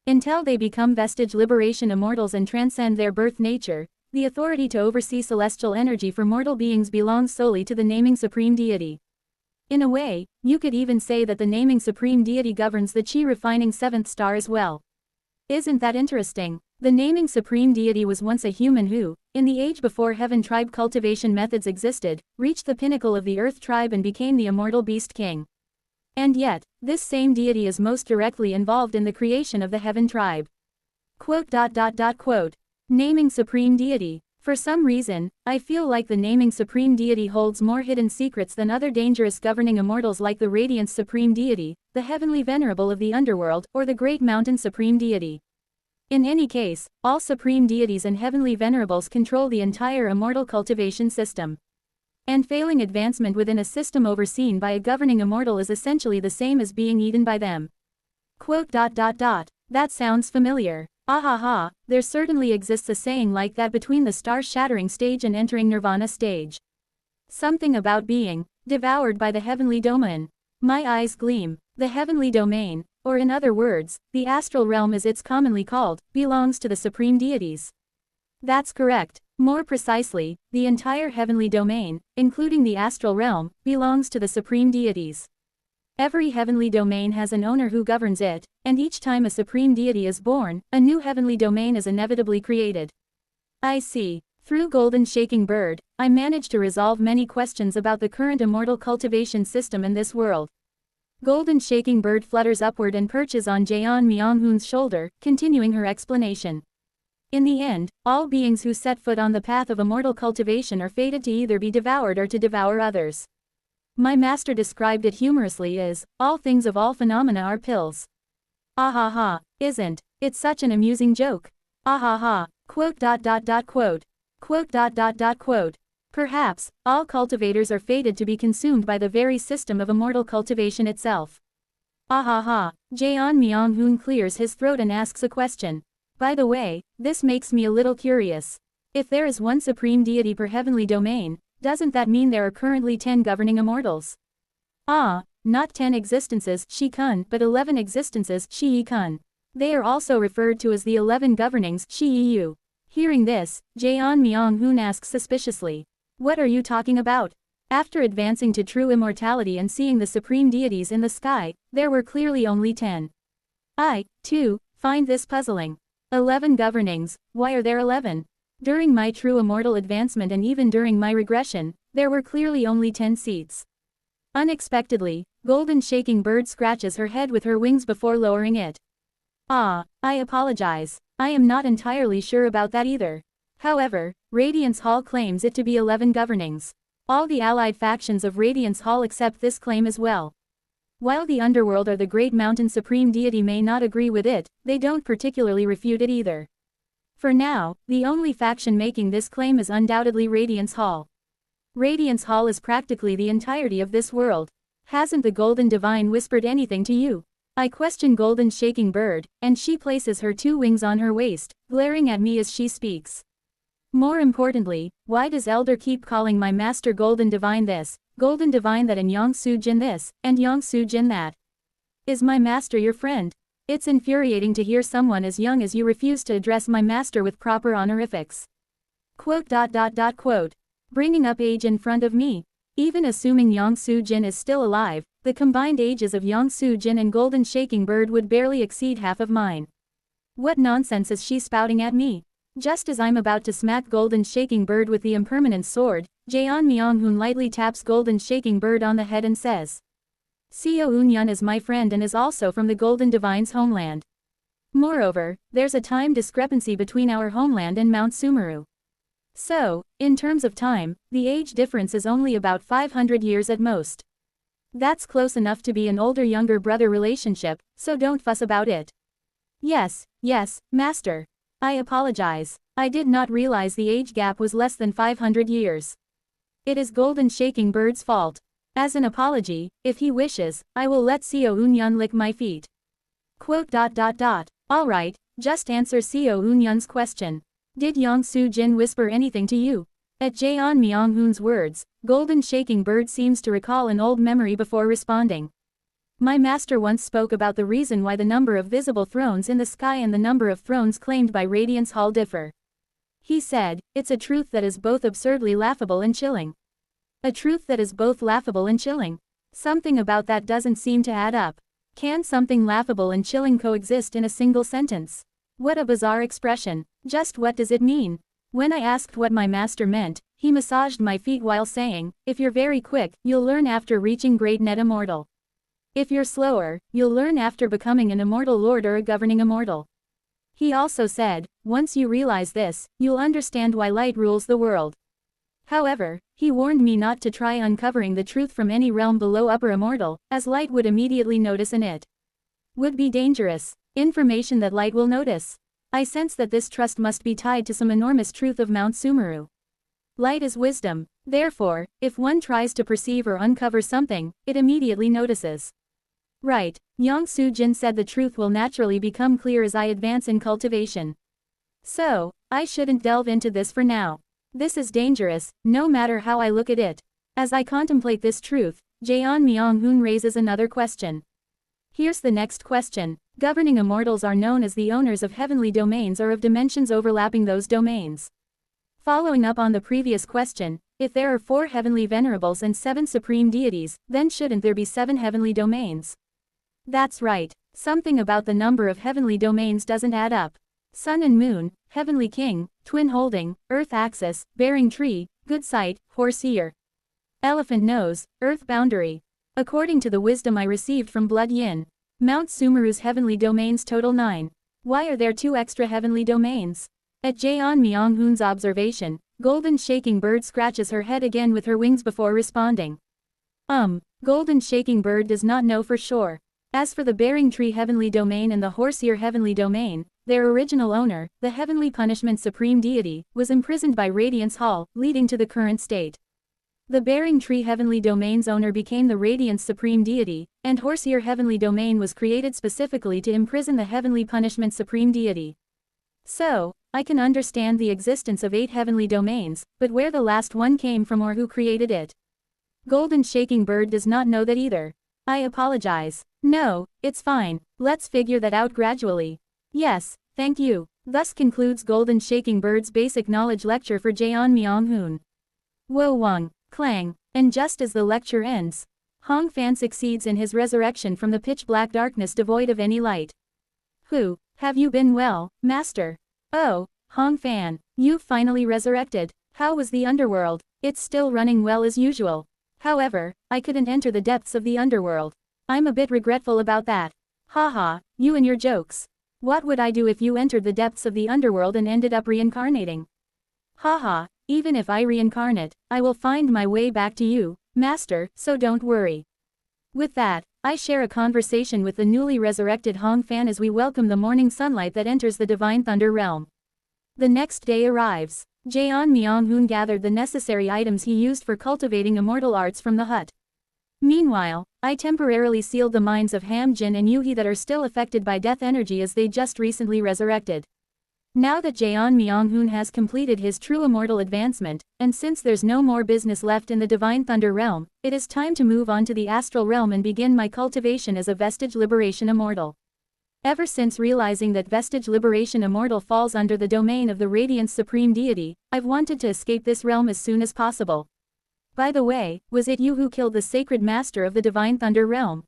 Until they become vestige liberation immortals and transcend their birth nature, the authority to oversee celestial energy for mortal beings belongs solely to the naming supreme deity. In a way, you could even say that the naming supreme deity governs the chi refining seventh star as well. Isn't that interesting? The naming supreme deity was once a human who, in the age before Heaven tribe cultivation methods existed, reached the pinnacle of the Earth tribe and became the immortal beast king. And yet, this same deity is most directly involved in the creation of the Heaven tribe. Naming supreme deity. For some reason, I feel like the naming supreme deity holds more hidden secrets than other dangerous governing immortals like the Radiance supreme deity, the heavenly venerable of the underworld, or the great mountain supreme deity. In any case, all supreme deities and heavenly venerables control the entire immortal cultivation system. And failing advancement within a system overseen by a governing immortal is essentially the same as being eaten by them. That sounds familiar. Ahaha, there certainly exists a saying like that between the star-shattering stage and entering nirvana stage. Something about being devoured by the heavenly domain. My eyes gleam. The heavenly domain, or in other words, the astral realm as it's commonly called, belongs to the supreme deities. That's correct. More precisely, the entire heavenly domain, including the astral realm, belongs to the supreme deities. Every heavenly domain has an owner who governs it, and each time a supreme deity is born, a new heavenly domain is inevitably created. I see. Through Golden Shaking Bird, I managed to resolve many questions about the current immortal cultivation system in this world. Golden Shaking Bird flutters upward and perches on Jaeon Myung-hoon's shoulder, continuing her explanation. In the end, all beings who set foot on the path of immortal cultivation are fated to either be devoured or to devour others. My master described it humorously as, all things of all phenomena are pills. Ahaha, isn't it such an amusing joke? Ahaha, Perhaps, all cultivators are fated to be consumed by the very system of immortal cultivation itself. Ahaha, Jaeon Myung-hoon clears his throat and asks a question. By the way, this makes me a little curious. If there is one supreme deity per heavenly domain, doesn't that mean there are currently 10 governing immortals? Not 10 existences, Shi-kun, but 11 existences, Shi-kun. They are also referred to as the 11 governings, Shi-yu. Hearing this, Jaeon Myung-hoon asks suspiciously. What are you talking about? After advancing to true immortality and seeing the supreme deities in the sky, there were clearly only 10. I, too, find this puzzling. 11 governings, why are there 11? During my true immortal advancement and even during my regression, there were clearly only 10 seats. Unexpectedly, Golden Shaking Bird scratches her head with her wings before lowering it. I apologize. I am not entirely sure about that either. However, Radiance Hall claims it to be 11 governings. All the allied factions of Radiance Hall accept this claim as well. While the underworld or the Great Mountain Supreme Deity may not agree with it, they don't particularly refute it either. For now, the only faction making this claim is undoubtedly Radiance Hall. Radiance Hall is practically the entirety of this world. Hasn't the Golden Divine whispered anything to you? I question Golden Shaking Bird, and she places her two wings on her waist, glaring at me as she speaks. More importantly, why does Elder keep calling my master Golden Divine this, Golden Divine that, and Yang Su Jin this, and Yang Su Jin that? Is my master your friend? It's infuriating to hear someone as young as you refuse to address my master with proper honorifics. Quote. Bringing up age in front of me. Even assuming Yang Su Jin is still alive, the combined ages of Yang Su Jin and Golden Shaking Bird would barely exceed half of mine. What nonsense is she spouting at me? Just as I'm about to smack Golden Shaking Bird with the impermanent sword, Jaeon Myung-hoon lightly taps Golden Shaking Bird on the head and says, Seo Eun-yun is my friend and is also from the Golden Divine's homeland. Moreover, there's a time discrepancy between our homeland and Mount Sumeru. So, in terms of time, the age difference is only about 500 years at most. That's close enough to be an older-younger brother relationship, so don't fuss about it. Yes, master. I apologize. I did not realize the age gap was less than 500 years. It is Golden Shaking Bird's fault. As an apology, if he wishes, I will let Seo Eun-yun lick my feet. Quote. Alright, just answer Seo Eun-yun's question. Did Yang Su Jin whisper anything to you? At Jaeon Myung-hoon's words, Golden Shaking Bird seems to recall an old memory before responding. My master once spoke about the reason why the number of visible thrones in the sky and the number of thrones claimed by Radiance Hall differ. He said, it's a truth that is both absurdly laughable and chilling. A truth that is both laughable and chilling. Something about that doesn't seem to add up. Can something laughable and chilling coexist in a single sentence? What a bizarre expression. Just what does it mean? When I asked what my master meant, he massaged my feet while saying, if you're very quick, you'll learn after reaching Great Net Immortal. If you're slower, you'll learn after becoming an immortal lord or a governing immortal. He also said, once you realize this, you'll understand why light rules the world. However, he warned me not to try uncovering the truth from any realm below upper immortal, as light would immediately notice and it would be dangerous. Information that light will notice. I sense that this trust must be tied to some enormous truth of Mount Sumeru. Light is wisdom. Therefore, if one tries to perceive or uncover something, it immediately notices. Right, Yang Su Jin said the truth will naturally become clear as I advance in cultivation. So, I shouldn't delve into this for now. This is dangerous, no matter how I look at it. As I contemplate this truth, Jaeon Myung-hoon raises another question. Here's the next question. Governing immortals are known as the owners of heavenly domains or of dimensions overlapping those domains. Following up on the previous question, if there are 4 heavenly venerables and 7 supreme deities, then shouldn't there be 7 heavenly domains? That's right. Something about the number of heavenly domains doesn't add up. Sun and Moon, Heavenly King, Twin Holding, Earth Axis, Bearing Tree, Good Sight, Horse Ear. Elephant Nose, Earth Boundary. According to the wisdom I received from Blood Yin, Mount Sumeru's heavenly domains total 9. Why are there 2 extra heavenly domains? At Jaeon Myung-hoon's observation, Golden Shaking Bird scratches her head again with her wings before responding. Golden Shaking Bird does not know for sure. As for the Bearing Tree heavenly domain and the Horseear heavenly domain, their original owner, the Heavenly Punishment Supreme Deity, was imprisoned by Radiance Hall, leading to the current state. The Bearing Tree heavenly domain's owner became the Radiance Supreme Deity, and Horseear heavenly domain was created specifically to imprison the Heavenly Punishment Supreme Deity. So, I can understand the existence of 8 heavenly domains, but where the last one came from or who created it? Golden Shaking Bird does not know that either. I apologize. No, it's fine. Let's figure that out gradually. Yes, thank you. Thus concludes Golden Shaking Bird's basic knowledge lecture for Jaeon Myung-hoon. Wo Wang. Clang, and just as the lecture ends, Hong Fan succeeds in his resurrection from the pitch-black darkness devoid of any light. Who, have you been well, master? Oh, Hong Fan, you've finally resurrected. How was the underworld? It's still running well as usual. However, I couldn't enter the depths of the underworld. I'm a bit regretful about that. Haha, you and your jokes. What would I do if you entered the depths of the underworld and ended up reincarnating? Haha. Even if I reincarnate, I will find my way back to you, master, so don't worry. With that, I share a conversation with the newly resurrected Hong Fan as we welcome the morning sunlight that enters the Divine Thunder realm. The next day arrives. Jaeon Myung-hoon gathered the necessary items he used for cultivating immortal arts from the hut. Meanwhile, I temporarily sealed the minds of Ham Jin and Yuhi that are still affected by death energy as they just recently resurrected. Now that Jaeon Myung-hoon has completed his true immortal advancement, and since there's no more business left in the Divine Thunder realm, it is time to move on to the astral realm and begin my cultivation as a Vestige Liberation Immortal. Ever since realizing that Vestige Liberation Immortal falls under the domain of the Radiance Supreme Deity, I've wanted to escape this realm as soon as possible. By the way, was it you who killed the Sacred Master of the Divine Thunder realm?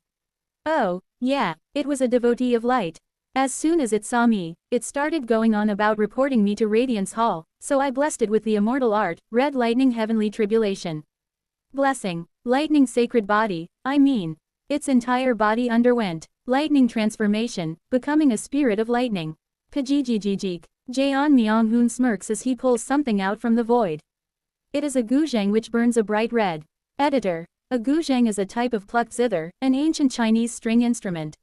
Oh, yeah, it was a devotee of light. As soon as it saw me, it started going on about reporting me to Radiance Hall, so I blessed it with the immortal art, Red Lightning Heavenly Tribulation. Blessing, lightning sacred body, I mean. Its entire body underwent lightning transformation, becoming a spirit of lightning. Pajijijijik. Jaeon Myung-hoon smirks as he pulls something out from the void. It is a guzheng which burns a bright red. Editor. A guzheng is a type of plucked zither, an ancient Chinese string instrument.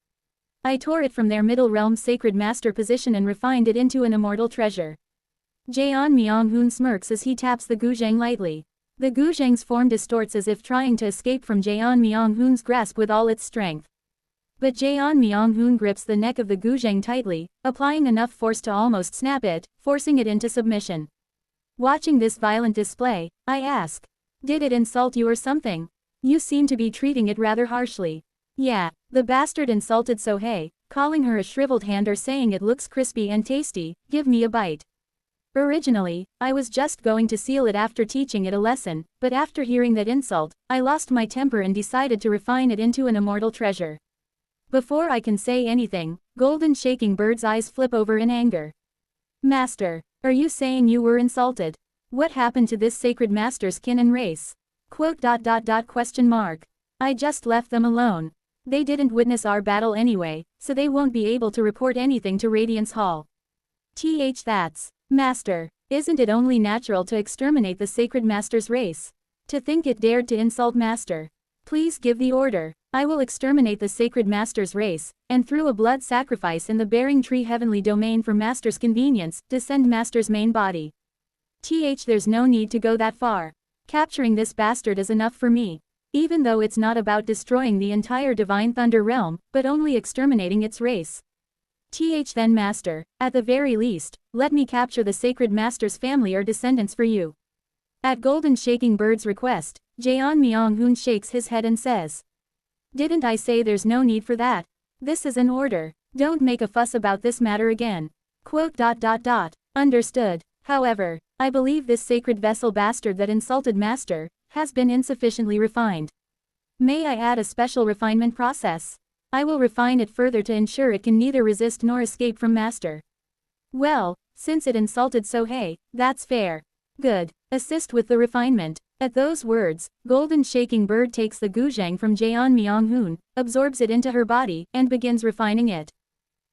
I tore it from their middle realm sacred master position and refined it into an immortal treasure. Jaeon Myung-hoon smirks as he taps the guzheng lightly. The guzheng's form distorts as if trying to escape from Jaeon Myung-hoon's grasp with all its strength. But Jaeon Myung-hoon grips the neck of the guzheng tightly, applying enough force to almost snap it, forcing it into submission. Watching this violent display, I ask. Did it insult you or something? You seem to be treating it rather harshly. Yeah, the bastard insulted Sohei, calling her a shriveled hand or saying it looks crispy and tasty, give me a bite. Originally, I was just going to seal it after teaching it a lesson, but after hearing that insult, I lost my temper and decided to refine it into an immortal treasure. Before I can say anything, Golden Shaking Bird's eyes flip over in anger. Master, are you saying you were insulted? What happened to this sacred master's kin and race? Question mark. I just left them alone. They didn't witness our battle anyway, so they won't be able to report anything to Radiance Hall. That's. Master, isn't it only natural to exterminate the sacred master's race? To think it dared to insult Master. Please give the order. I will exterminate the sacred master's race, and through a blood sacrifice in the bearing tree heavenly domain for Master's convenience, descend Master's main body. There's no need to go that far. Capturing this bastard is enough for me. Even though it's not about destroying the entire Divine Thunder realm, but only exterminating its race. Then Master, at the very least, let me capture the Sacred Master's family or descendants for you. At Golden Shaking Bird's request, Jaeon Myung-hoon shakes his head and says. Didn't I say there's no need for that? This is an order. Don't make a fuss about this matter again. Understood. However, I believe this sacred vessel bastard that insulted Master has been insufficiently refined. May I add a special refinement process? I will refine it further to ensure it can neither resist nor escape from Master. Well, since it insulted Sohei, that's fair. Good. Assist with the refinement. At those words, Golden Shaking Bird takes the guzheng from Jaeon Myung-hoon, absorbs it into her body, and begins refining it.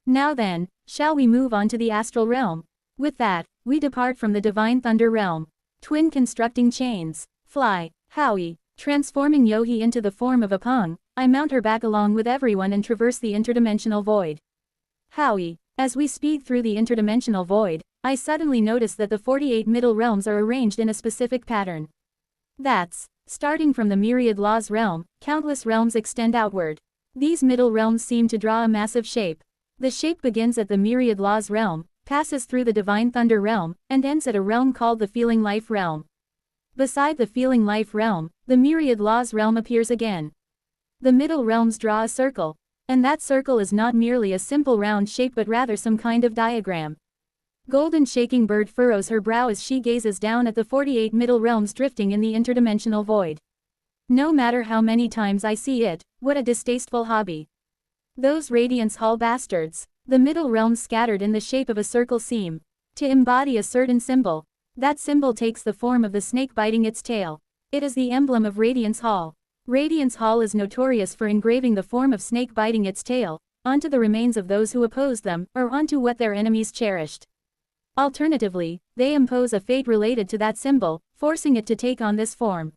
Now then, shall we move on to the astral realm? With that, we depart from the Divine Thunder realm. Twin constructing chains. Fly, Howie. Transforming Yohi into the form of a pung, I mount her back along with everyone and traverse the interdimensional void. Howie. As we speed through the interdimensional void, I suddenly notice that the 48 middle realms are arranged in a specific pattern. That's, starting from the Myriad Laws realm, countless realms extend outward. These middle realms seem to draw a massive shape. The shape begins at the Myriad Laws realm, passes through the Divine Thunder realm, and ends at a realm called the Feeling Life realm. Beside the Feeling Life realm, the Myriad Laws realm appears again. The middle realms draw a circle. And that circle is not merely a simple round shape but rather some kind of diagram. Golden Shaking Bird furrows her brow as she gazes down at the 48 middle realms drifting in the interdimensional void. No matter how many times I see it, what a distasteful hobby. Those Radiance Hall bastards. The middle realms scattered in the shape of a circle seem to embody a certain symbol. That symbol takes the form of the snake biting its tail. It is the emblem of Radiance Hall. Radiance Hall is notorious for engraving the form of snake biting its tail onto the remains of those who oppose them or onto what their enemies cherished. Alternatively, they impose a fate related to that symbol, forcing it to take on this form.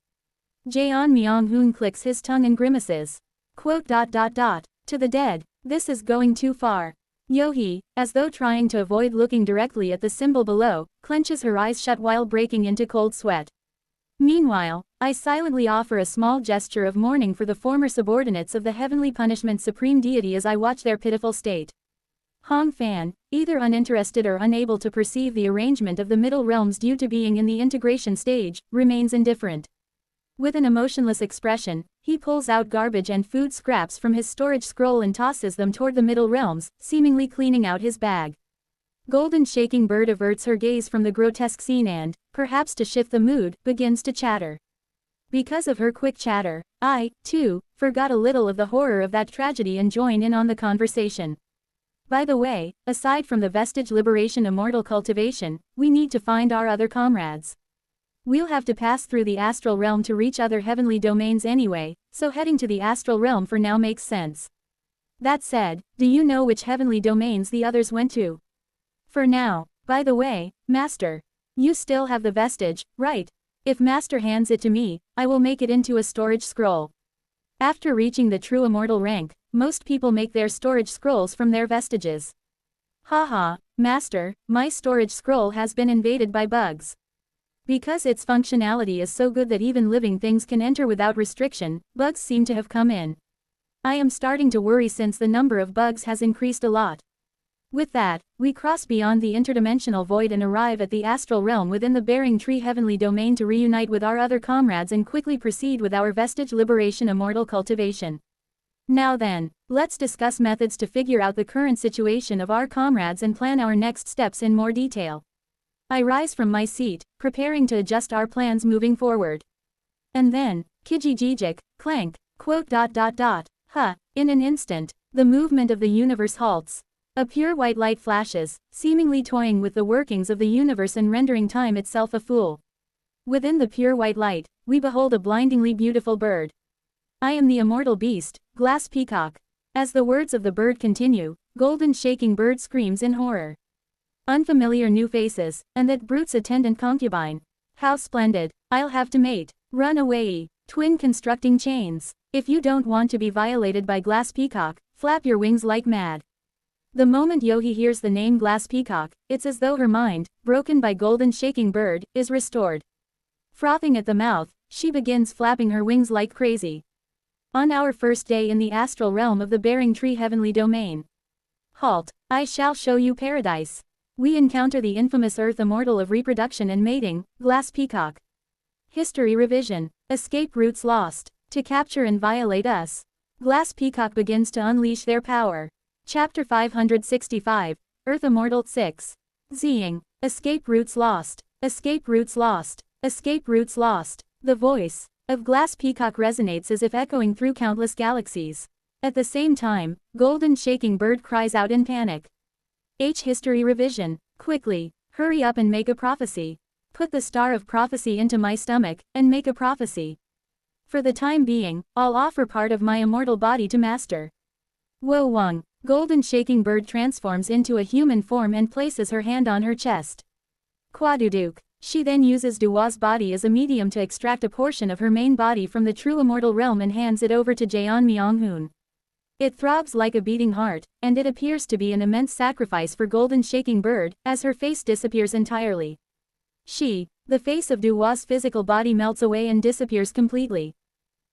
Jaeon Myung-hoon clicks his tongue and grimaces. To the dead, this is going too far. Yohi, as though trying to avoid looking directly at the symbol below, clenches her eyes shut while breaking into cold sweat. Meanwhile, I silently offer a small gesture of mourning for the former subordinates of the heavenly punishment supreme deity as I watch their pitiful state. Hong Fan, either uninterested or unable to perceive the arrangement of the middle realms due to being in the integration stage, remains indifferent. With an emotionless expression, he pulls out garbage and food scraps from his storage scroll and tosses them toward the middle realms, seemingly cleaning out his bag. Golden Shaking Bird averts her gaze from the grotesque scene and, perhaps to shift the mood, begins to chatter. Because of her quick chatter, I, too, forgot a little of the horror of that tragedy and join in on the conversation. By the way, aside from the vestige liberation immortal cultivation, we need to find our other comrades. We'll have to pass through the astral realm to reach other heavenly domains anyway, so heading to the astral realm for now makes sense. That said, do you know which heavenly domains the others went to? For now. By the way, Master. You still have the vestige, right? If Master hands it to me, I will make it into a storage scroll. After reaching the true immortal rank, most people make their storage scrolls from their vestiges. Haha, Master, my storage scroll has been invaded by bugs. Because its functionality is so good that even living things can enter without restriction, bugs seem to have come in. I am starting to worry since the number of bugs has increased a lot. With that, we cross beyond the interdimensional void and arrive at the astral realm within the Bearing Tree heavenly domain to reunite with our other comrades and quickly proceed with our vestige liberation immortal cultivation. Now then, let's discuss methods to figure out the current situation of our comrades and plan our next steps in more detail. I rise from my seat, preparing to adjust our plans moving forward. And then, Kijijijik, clank, quote. In an instant, the movement of the universe halts. A pure white light flashes, seemingly toying with the workings of the universe and rendering time itself a fool. Within the pure white light, we behold a blindingly beautiful bird. I am the immortal beast, Glass Peacock. As the words of the bird continue, Golden Shaking Bird screams in horror. Unfamiliar new faces, and that brute's attendant concubine. How splendid, I'll have to mate. Run away, twin constructing chains. If you don't want to be violated by Glass Peacock, flap your wings like mad. The moment Yohi hears the name Glass Peacock, it's as though her mind, broken by Golden Shaking Bird, is restored. Frothing at the mouth, she begins flapping her wings like crazy. On our first day in the astral realm of the Bearing Tree heavenly domain. Halt, I shall show you paradise. We encounter the infamous Earth immortal of reproduction and mating, Glass Peacock. History revision. Escape routes lost. To capture and violate us. Glass Peacock begins to unleash their power. Chapter 565, Earth Immortal 6. Zing. Escape routes lost. Escape routes lost. Escape routes lost. The voice of Glass Peacock resonates as if echoing through countless galaxies. At the same time, Golden Shaking Bird cries out in panic. History revision. Quickly, hurry up and make a prophecy. Put the star of prophecy into my stomach, and make a prophecy. For the time being, I'll offer part of my immortal body to Master. Wo Wang. Golden Shaking Bird transforms into a human form and places her hand on her chest. Quaduduk. She then uses Duwa's body as a medium to extract a portion of her main body from the true immortal realm and hands it over to Jaeon Myonghoon. It throbs like a beating heart, and it appears to be an immense sacrifice for Golden Shaking Bird, as her face disappears entirely. The face of Duwa's physical body melts away and disappears completely.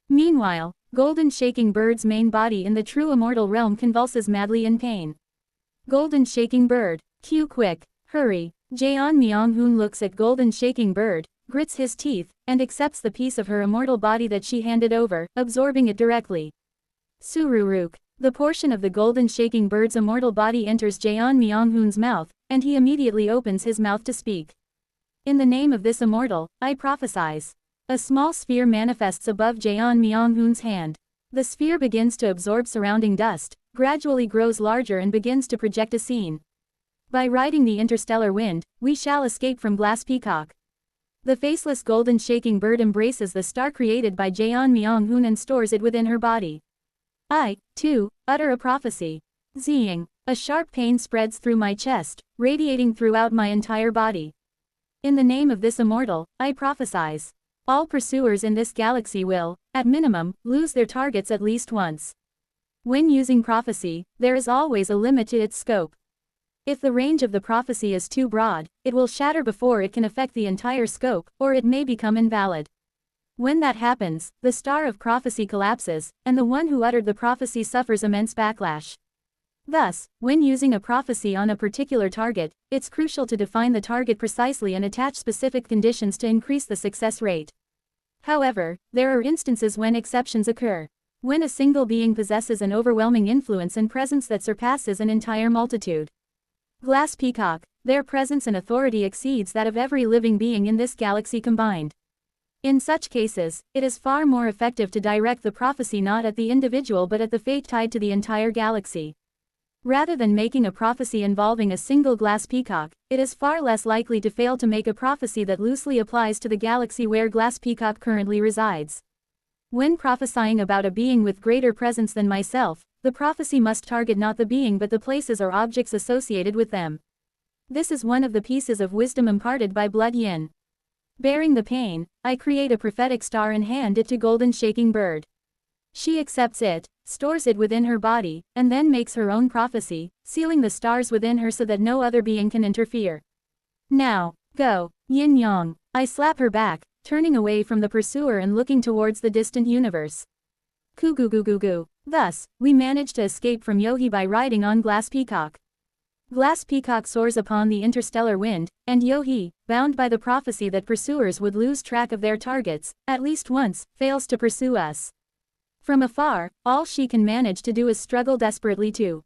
Meanwhile, Golden Shaking Bird's main body in the true immortal realm convulses madly in pain. Golden Shaking Bird, cue quick, hurry. Jaeon Myonghoon looks at Golden Shaking Bird, grits his teeth, and accepts the piece of her immortal body that she handed over, absorbing it directly. Sururuk. The portion of the Golden Shaking Bird's immortal body enters Jaeon Myonghoon's mouth, and he immediately opens his mouth to speak. In the name of this immortal, I prophesize. A small sphere manifests above Jaeon Myonghoon's hand. The sphere begins to absorb surrounding dust, gradually grows larger and begins to project a scene. By riding the interstellar wind, we shall escape from Glass Peacock. The faceless Golden Shaking Bird embraces the star created by Jaeon Myonghoon and stores it within her body. I, too, utter a prophecy. Zing. A sharp pain spreads through my chest, radiating throughout my entire body. In the name of this immortal, I prophesize. All pursuers in this galaxy will, at minimum, lose their targets at least once. When using prophecy, there is always a limit to its scope. If the range of the prophecy is too broad, it will shatter before it can affect the entire scope, or it may become invalid. When that happens, the star of prophecy collapses, and the one who uttered the prophecy suffers immense backlash. Thus, when using a prophecy on a particular target, it's crucial to define the target precisely and attach specific conditions to increase the success rate. However, there are instances when exceptions occur. When a single being possesses an overwhelming influence and presence that surpasses an entire multitude. Glass peacock, their presence and authority exceeds that of every living being in this galaxy combined. In such cases, it is far more effective to direct the prophecy not at the individual but at the fate tied to the entire galaxy. Rather than making a prophecy involving a single glass peacock, it is far less likely to fail to make a prophecy that loosely applies to the galaxy where glass peacock currently resides. When prophesying about a being with greater presence than myself, the prophecy must target not the being but the places or objects associated with them. This is one of the pieces of wisdom imparted by Blood Yin. Bearing the pain, I create a prophetic star and hand it to Golden Shaking Bird. She accepts it, stores it within her body, and then makes her own prophecy, sealing the stars within her so that no other being can interfere. Now, go, Yin Yang. I slap her back, turning away from the pursuer and looking towards the distant universe. Coo-goo-goo-goo-goo. Thus, we manage to escape from Yohi by riding on Glass Peacock. Glass Peacock soars upon the interstellar wind, and Yohi, bound by the prophecy that pursuers would lose track of their targets, at least once, fails to pursue us. From afar, all she can manage to do is struggle desperately to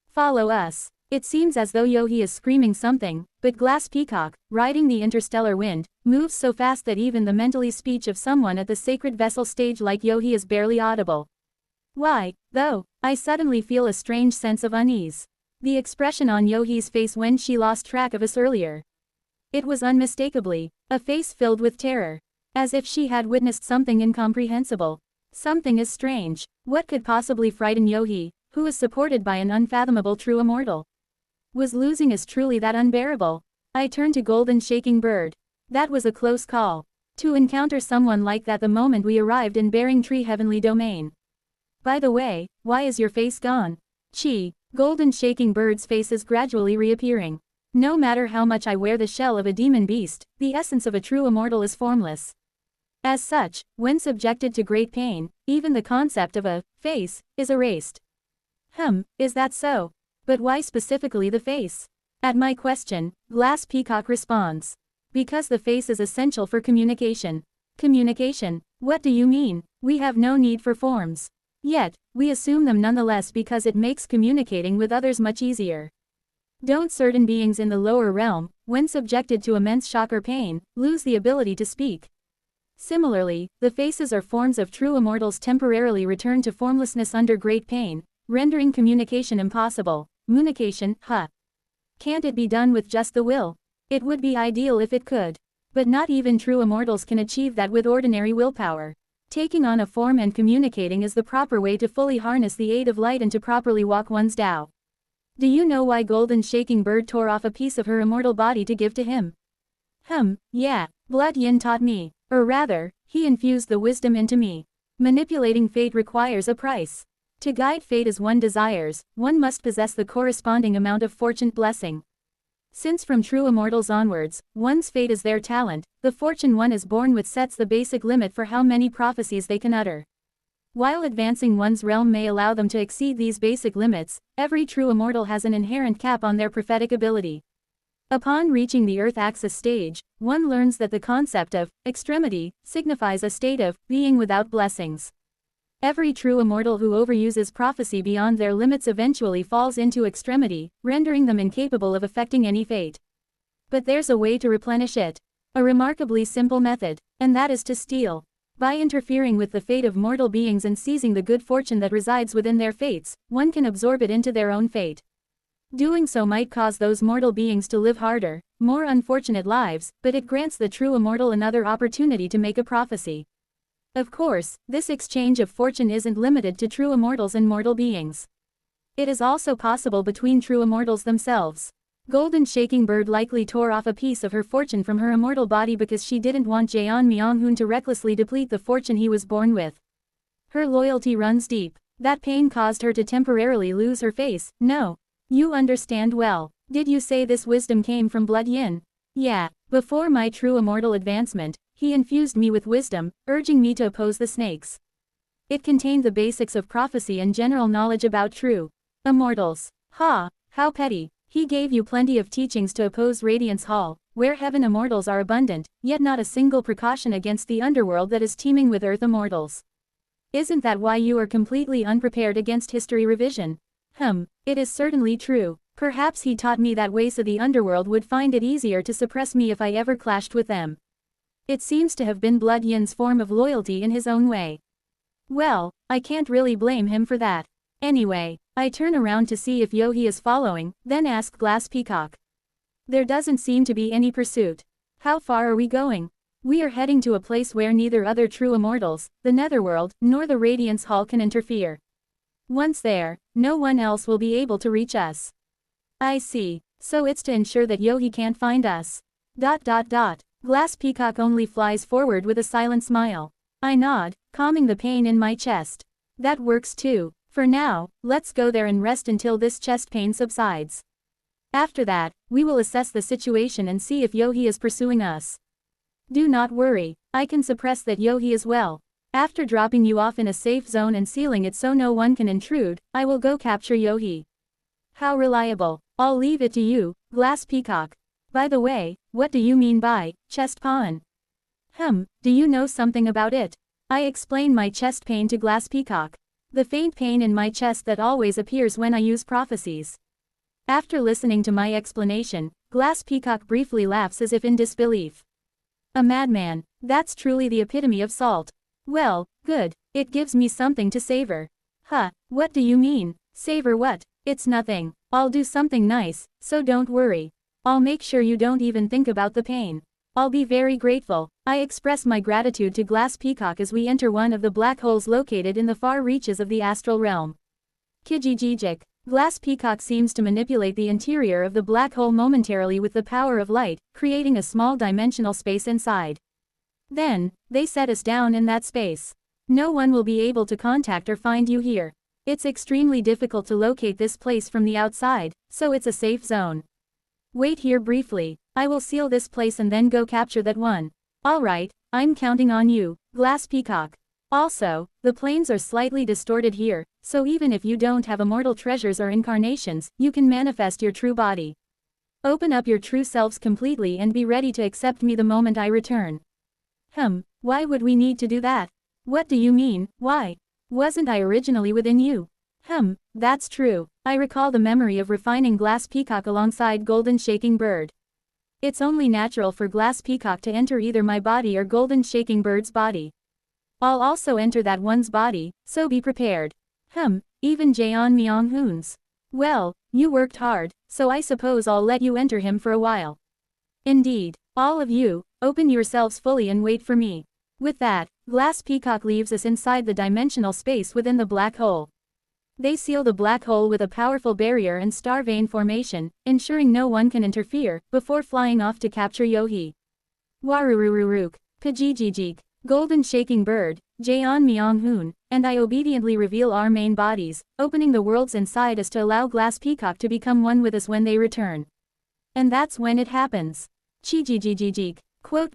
follow us. It seems as though Yohi is screaming something, but Glass Peacock, riding the interstellar wind, moves so fast that even the mentally speech of someone at the sacred vessel stage like Yohi is barely audible. Why, though, I suddenly feel a strange sense of unease. The expression on Yohi's face when she lost track of us earlier. It was unmistakably a face filled with terror. As if she had witnessed something incomprehensible. Something is strange. What could possibly frighten Yohi, who is supported by an unfathomable true immortal? Was losing us truly that unbearable? I turned to Golden Shaking Bird. That was a close call. To encounter someone like that the moment we arrived in Bearing Tree Heavenly Domain. By the way, why is your face gone? Chi. Golden Shaking Bird's face is gradually reappearing. No matter how much I wear the shell of a demon beast, the essence of a true immortal is formless. As such, when subjected to great pain, even the concept of a face is erased. Is that so? But why specifically the face? At my question, Glass Peacock responds. Because the face is essential for communication. Communication? What do you mean? We have no need for forms. Yet, we assume them nonetheless because it makes communicating with others much easier. Don't certain beings in the lower realm, when subjected to immense shock or pain, lose the ability to speak? Similarly, the faces or forms of true immortals temporarily return to formlessness under great pain, rendering communication impossible. Communication, Can't it be done with just the will? It would be ideal if it could. But not even true immortals can achieve that with ordinary willpower. Taking on a form and communicating is the proper way to fully harness the aid of light and to properly walk one's Tao. Do you know why Golden Shaking Bird tore off a piece of her immortal body to give to him? Yeah, Blood Yin taught me. Or rather, he infused the wisdom into me. Manipulating fate requires a price. To guide fate as one desires, one must possess the corresponding amount of fortune blessing. Since from true immortals onwards, one's fate is their talent, the fortune one is born with sets the basic limit for how many prophecies they can utter. While advancing one's realm may allow them to exceed these basic limits, every true immortal has an inherent cap on their prophetic ability. Upon reaching the Earth axis stage, one learns that the concept of extremity signifies a state of being without blessings. Every true immortal who overuses prophecy beyond their limits eventually falls into extremity, rendering them incapable of affecting any fate. But there's a way to replenish it. A remarkably simple method, and that is to steal. By interfering with the fate of mortal beings and seizing the good fortune that resides within their fates, one can absorb it into their own fate. Doing so might cause those mortal beings to live harder, more unfortunate lives, but it grants the true immortal another opportunity to make a prophecy. Of course, this exchange of fortune isn't limited to true immortals and mortal beings. It is also possible between true immortals themselves. Golden Shaking Bird likely tore off a piece of her fortune from her immortal body because she didn't want Jeon Myung-hoon to recklessly deplete the fortune he was born with. Her loyalty runs deep. That pain caused her to temporarily lose her face. No. You understand well. Did you say this wisdom came from blood yin? Yeah, before my true immortal advancement, he infused me with wisdom, urging me to oppose the snakes. It contained the basics of prophecy and general knowledge about true immortals. Ha, how petty. He gave you plenty of teachings to oppose Radiance Hall, where heaven immortals are abundant, yet not a single precaution against the underworld that is teeming with earth immortals. Isn't that why you are completely unprepared against history revision? It is certainly true. Perhaps he taught me that way so the underworld would find it easier to suppress me if I ever clashed with them. It seems to have been Blood Yin's form of loyalty in his own way. Well, I can't really blame him for that. Anyway, I turn around to see if Yohi is following, then ask Glass Peacock. There doesn't seem to be any pursuit. How far are we going? We are heading to a place where neither other true immortals, the Netherworld, nor the Radiance Hall can interfere. Once there, no one else will be able to reach us. I see. So it's to ensure that Yohi can't find us. Glass Peacock only flies forward with a silent smile. I nod, calming the pain in my chest. That works too. For now, let's go there and rest until this chest pain subsides. After that, we will assess the situation and see if Yohi is pursuing us. Do not worry, I can suppress that Yohi as well. After dropping you off in a safe zone and sealing it so no one can intrude, I will go capture Yohi. How reliable. I'll leave it to you, Glass Peacock. By the way, what do you mean by chest pain? Do you know something about it? I explain my chest pain to Glass Peacock. The faint pain in my chest that always appears when I use prophecies. After listening to my explanation, Glass Peacock briefly laughs as if in disbelief. A madman, that's truly the epitome of salt. Well, good, it gives me something to savor. What do you mean? Savor what? It's nothing. I'll do something nice, so don't worry. I'll make sure you don't even think about the pain. I'll be very grateful. I express my gratitude to Glass Peacock as we enter one of the black holes located in the far reaches of the astral realm. Kijijijik. Glass Peacock seems to manipulate the interior of the black hole momentarily with the power of light, creating a small dimensional space inside. Then, they set us down in that space. No one will be able to contact or find you here. It's extremely difficult to locate this place from the outside, so it's a safe zone. Wait here briefly. I will seal this place and then go capture that one. Alright, I'm counting on you, Glass Peacock. Also, the planes are slightly distorted here, so even if you don't have immortal treasures or incarnations, you can manifest your true body. Open up your true selves completely and be ready to accept me the moment I return. Why would we need to do that? What do you mean, why? Wasn't I originally within you? That's true. I recall the memory of refining Glass Peacock alongside Golden Shaking Bird. It's only natural for Glass Peacock to enter either my body or Golden Shaking Bird's body. I'll also enter that one's body, so be prepared. Even Jaeon Myung-hoon's. Well, you worked hard, so I suppose I'll let you enter him for a while. Indeed, all of you, open yourselves fully and wait for me. With that, Glass Peacock leaves us inside the dimensional space within the black hole. They seal the black hole with a powerful barrier and star vein formation, ensuring no one can interfere, before flying off to capture Yohi. Warurururuk, Pajijijik, Golden Shaking Bird, Jaeon Myung-hoon, and I obediently reveal our main bodies, opening the worlds inside us to allow Glass Peacock to become one with us when they return. And that's when it happens. Chijijijik, quote.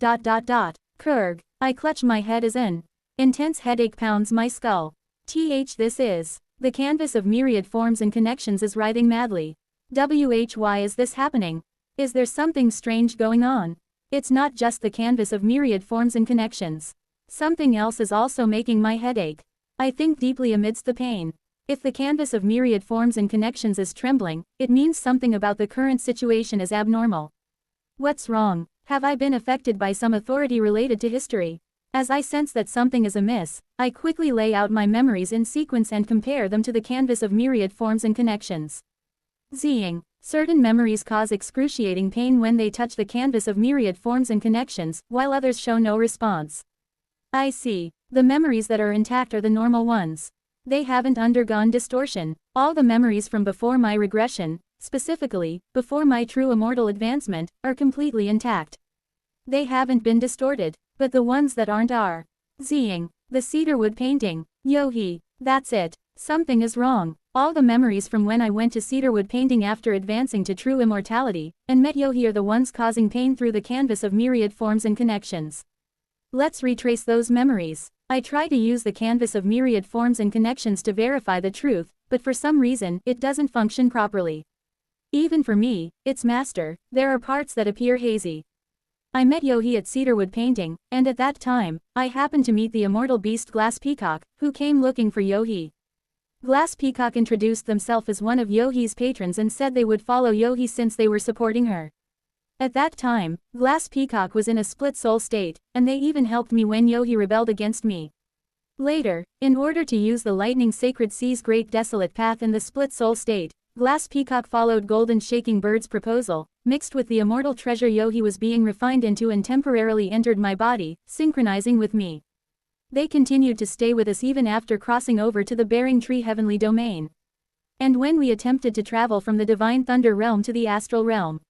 Kurg, I clutch my head as an intense headache pounds my skull. This is. The canvas of myriad forms and connections is writhing madly. Why is this happening? Is there something strange going on? It's not just the canvas of myriad forms and connections. Something else is also making my head ache. I think deeply amidst the pain. If the canvas of myriad forms and connections is trembling, it means something about the current situation is abnormal. What's wrong? Have I been affected by some authority related to history? As I sense that something is amiss, I quickly lay out my memories in sequence and compare them to the canvas of myriad forms and connections. Zing. Certain memories cause excruciating pain when they touch the canvas of myriad forms and connections, while others show no response. I see. The memories that are intact are the normal ones. They haven't undergone distortion. All the memories from before my regression, specifically, before my true immortal advancement, are completely intact. They haven't been distorted. But the ones that aren't are. Zing. The cedarwood painting. Yohi. That's it. Something is wrong. All the memories from when I went to cedarwood painting after advancing to true immortality, and met Yohi are the ones causing pain through the canvas of myriad forms and connections. Let's retrace those memories. I try to use the canvas of myriad forms and connections to verify the truth, but for some reason, it doesn't function properly. Even for me, its master, there are parts that appear hazy. I met Yohi at cedarwood painting, and at that time, I happened to meet the immortal beast Glass Peacock, who came looking for Yohi. Glass Peacock introduced themselves as one of Yohi's patrons and said they would follow Yohi since they were supporting her. At that time, Glass Peacock was in a split soul state, and they even helped me when Yohi rebelled against me. Later, in order to use the lightning sacred sea's great desolate path in the split soul state, Glass Peacock followed Golden Shaking Bird's proposal, mixed with the immortal treasure Yohi was being refined into and temporarily entered my body, synchronizing with me. They continued to stay with us even after crossing over to the Bearing Tree Heavenly Domain. And when we attempted to travel from the Divine Thunder Realm to the Astral Realm,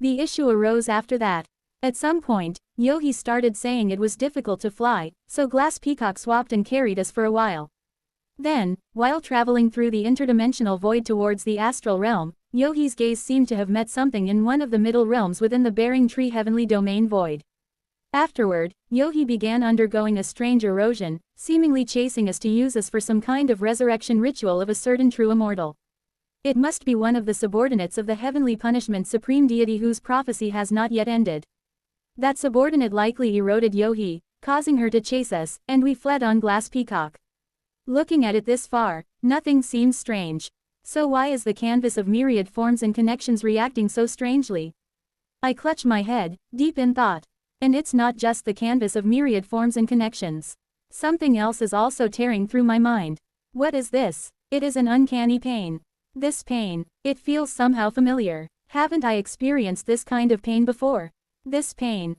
the issue arose after that. At some point, Yohi started saying it was difficult to fly, so Glass Peacock swapped and carried us for a while. Then, while traveling through the interdimensional void towards the astral realm, Yohi's gaze seemed to have met something in one of the middle realms within the Bearing Tree Heavenly Domain void. Afterward, Yohi began undergoing a strange erosion, seemingly chasing us to use us for some kind of resurrection ritual of a certain true immortal. It must be one of the subordinates of the heavenly punishment supreme deity whose prophecy has not yet ended. That subordinate likely eroded Yohi, causing her to chase us, and we fled on Glass Peacock. Looking at it this far, nothing seems strange. So why is the canvas of myriad forms and connections reacting so strangely? I clutch my head, deep in thought. And it's not just the canvas of myriad forms and connections. Something else is also tearing through my mind. What is this? It is an uncanny pain. This pain, it feels somehow familiar. Haven't I experienced this kind of pain before? This pain,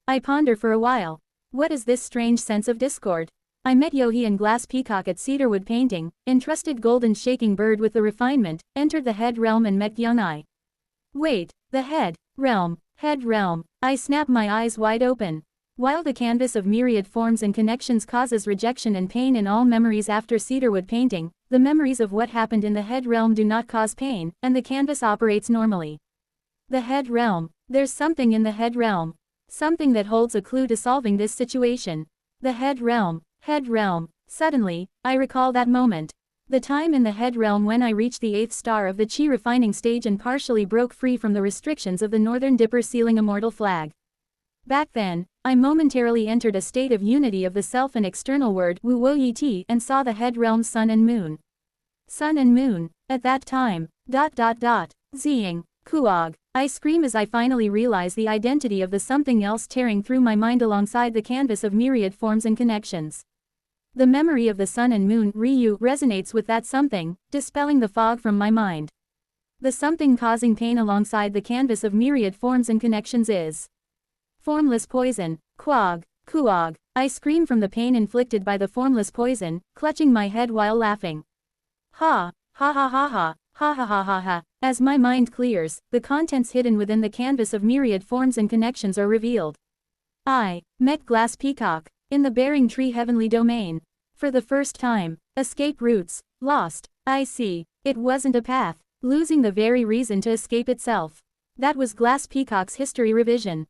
I ponder for a while. What is this strange sense of discord? I met Yohi and Glass Peacock at cedarwood painting, entrusted Golden Shaking Bird with the refinement, entered the head realm and met Yunai. Wait, the head realm. I snap my eyes wide open. While the canvas of myriad forms and connections causes rejection and pain in all memories after cedarwood painting, the memories of what happened in the head realm do not cause pain, and the canvas operates normally. The head realm. There's something in the head realm. Something that holds a clue to solving this situation. The head realm. Suddenly, I recall that moment. The time in the head realm when I reached the 8th star of the Chi refining stage and partially broke free from the restrictions of the Northern Dipper sealing immortal flag. Back then, I momentarily entered a state of unity of the self and external word Wu Wo Yi Ti and saw the head realm's sun and moon. Sun and moon, at that time, Zing, Kuog. I scream as I finally realize the identity of the something else tearing through my mind alongside the canvas of myriad forms and connections. The memory of the sun and moon Ryu resonates with that something, dispelling the fog from my mind. The something causing pain alongside the canvas of myriad forms and connections is formless poison. Kuog. I scream from the pain inflicted by the formless poison, clutching my head while laughing. Ha ha ha ha ha ha ha ha ha ha. As my mind clears, the contents hidden within the canvas of myriad forms and connections are revealed. I met Glass Peacock in the Bearing Tree Heavenly Domain. For the first time, escape routes, lost. I see, it wasn't a path, losing the very reason to escape itself. That was Glass Peacock's history revision.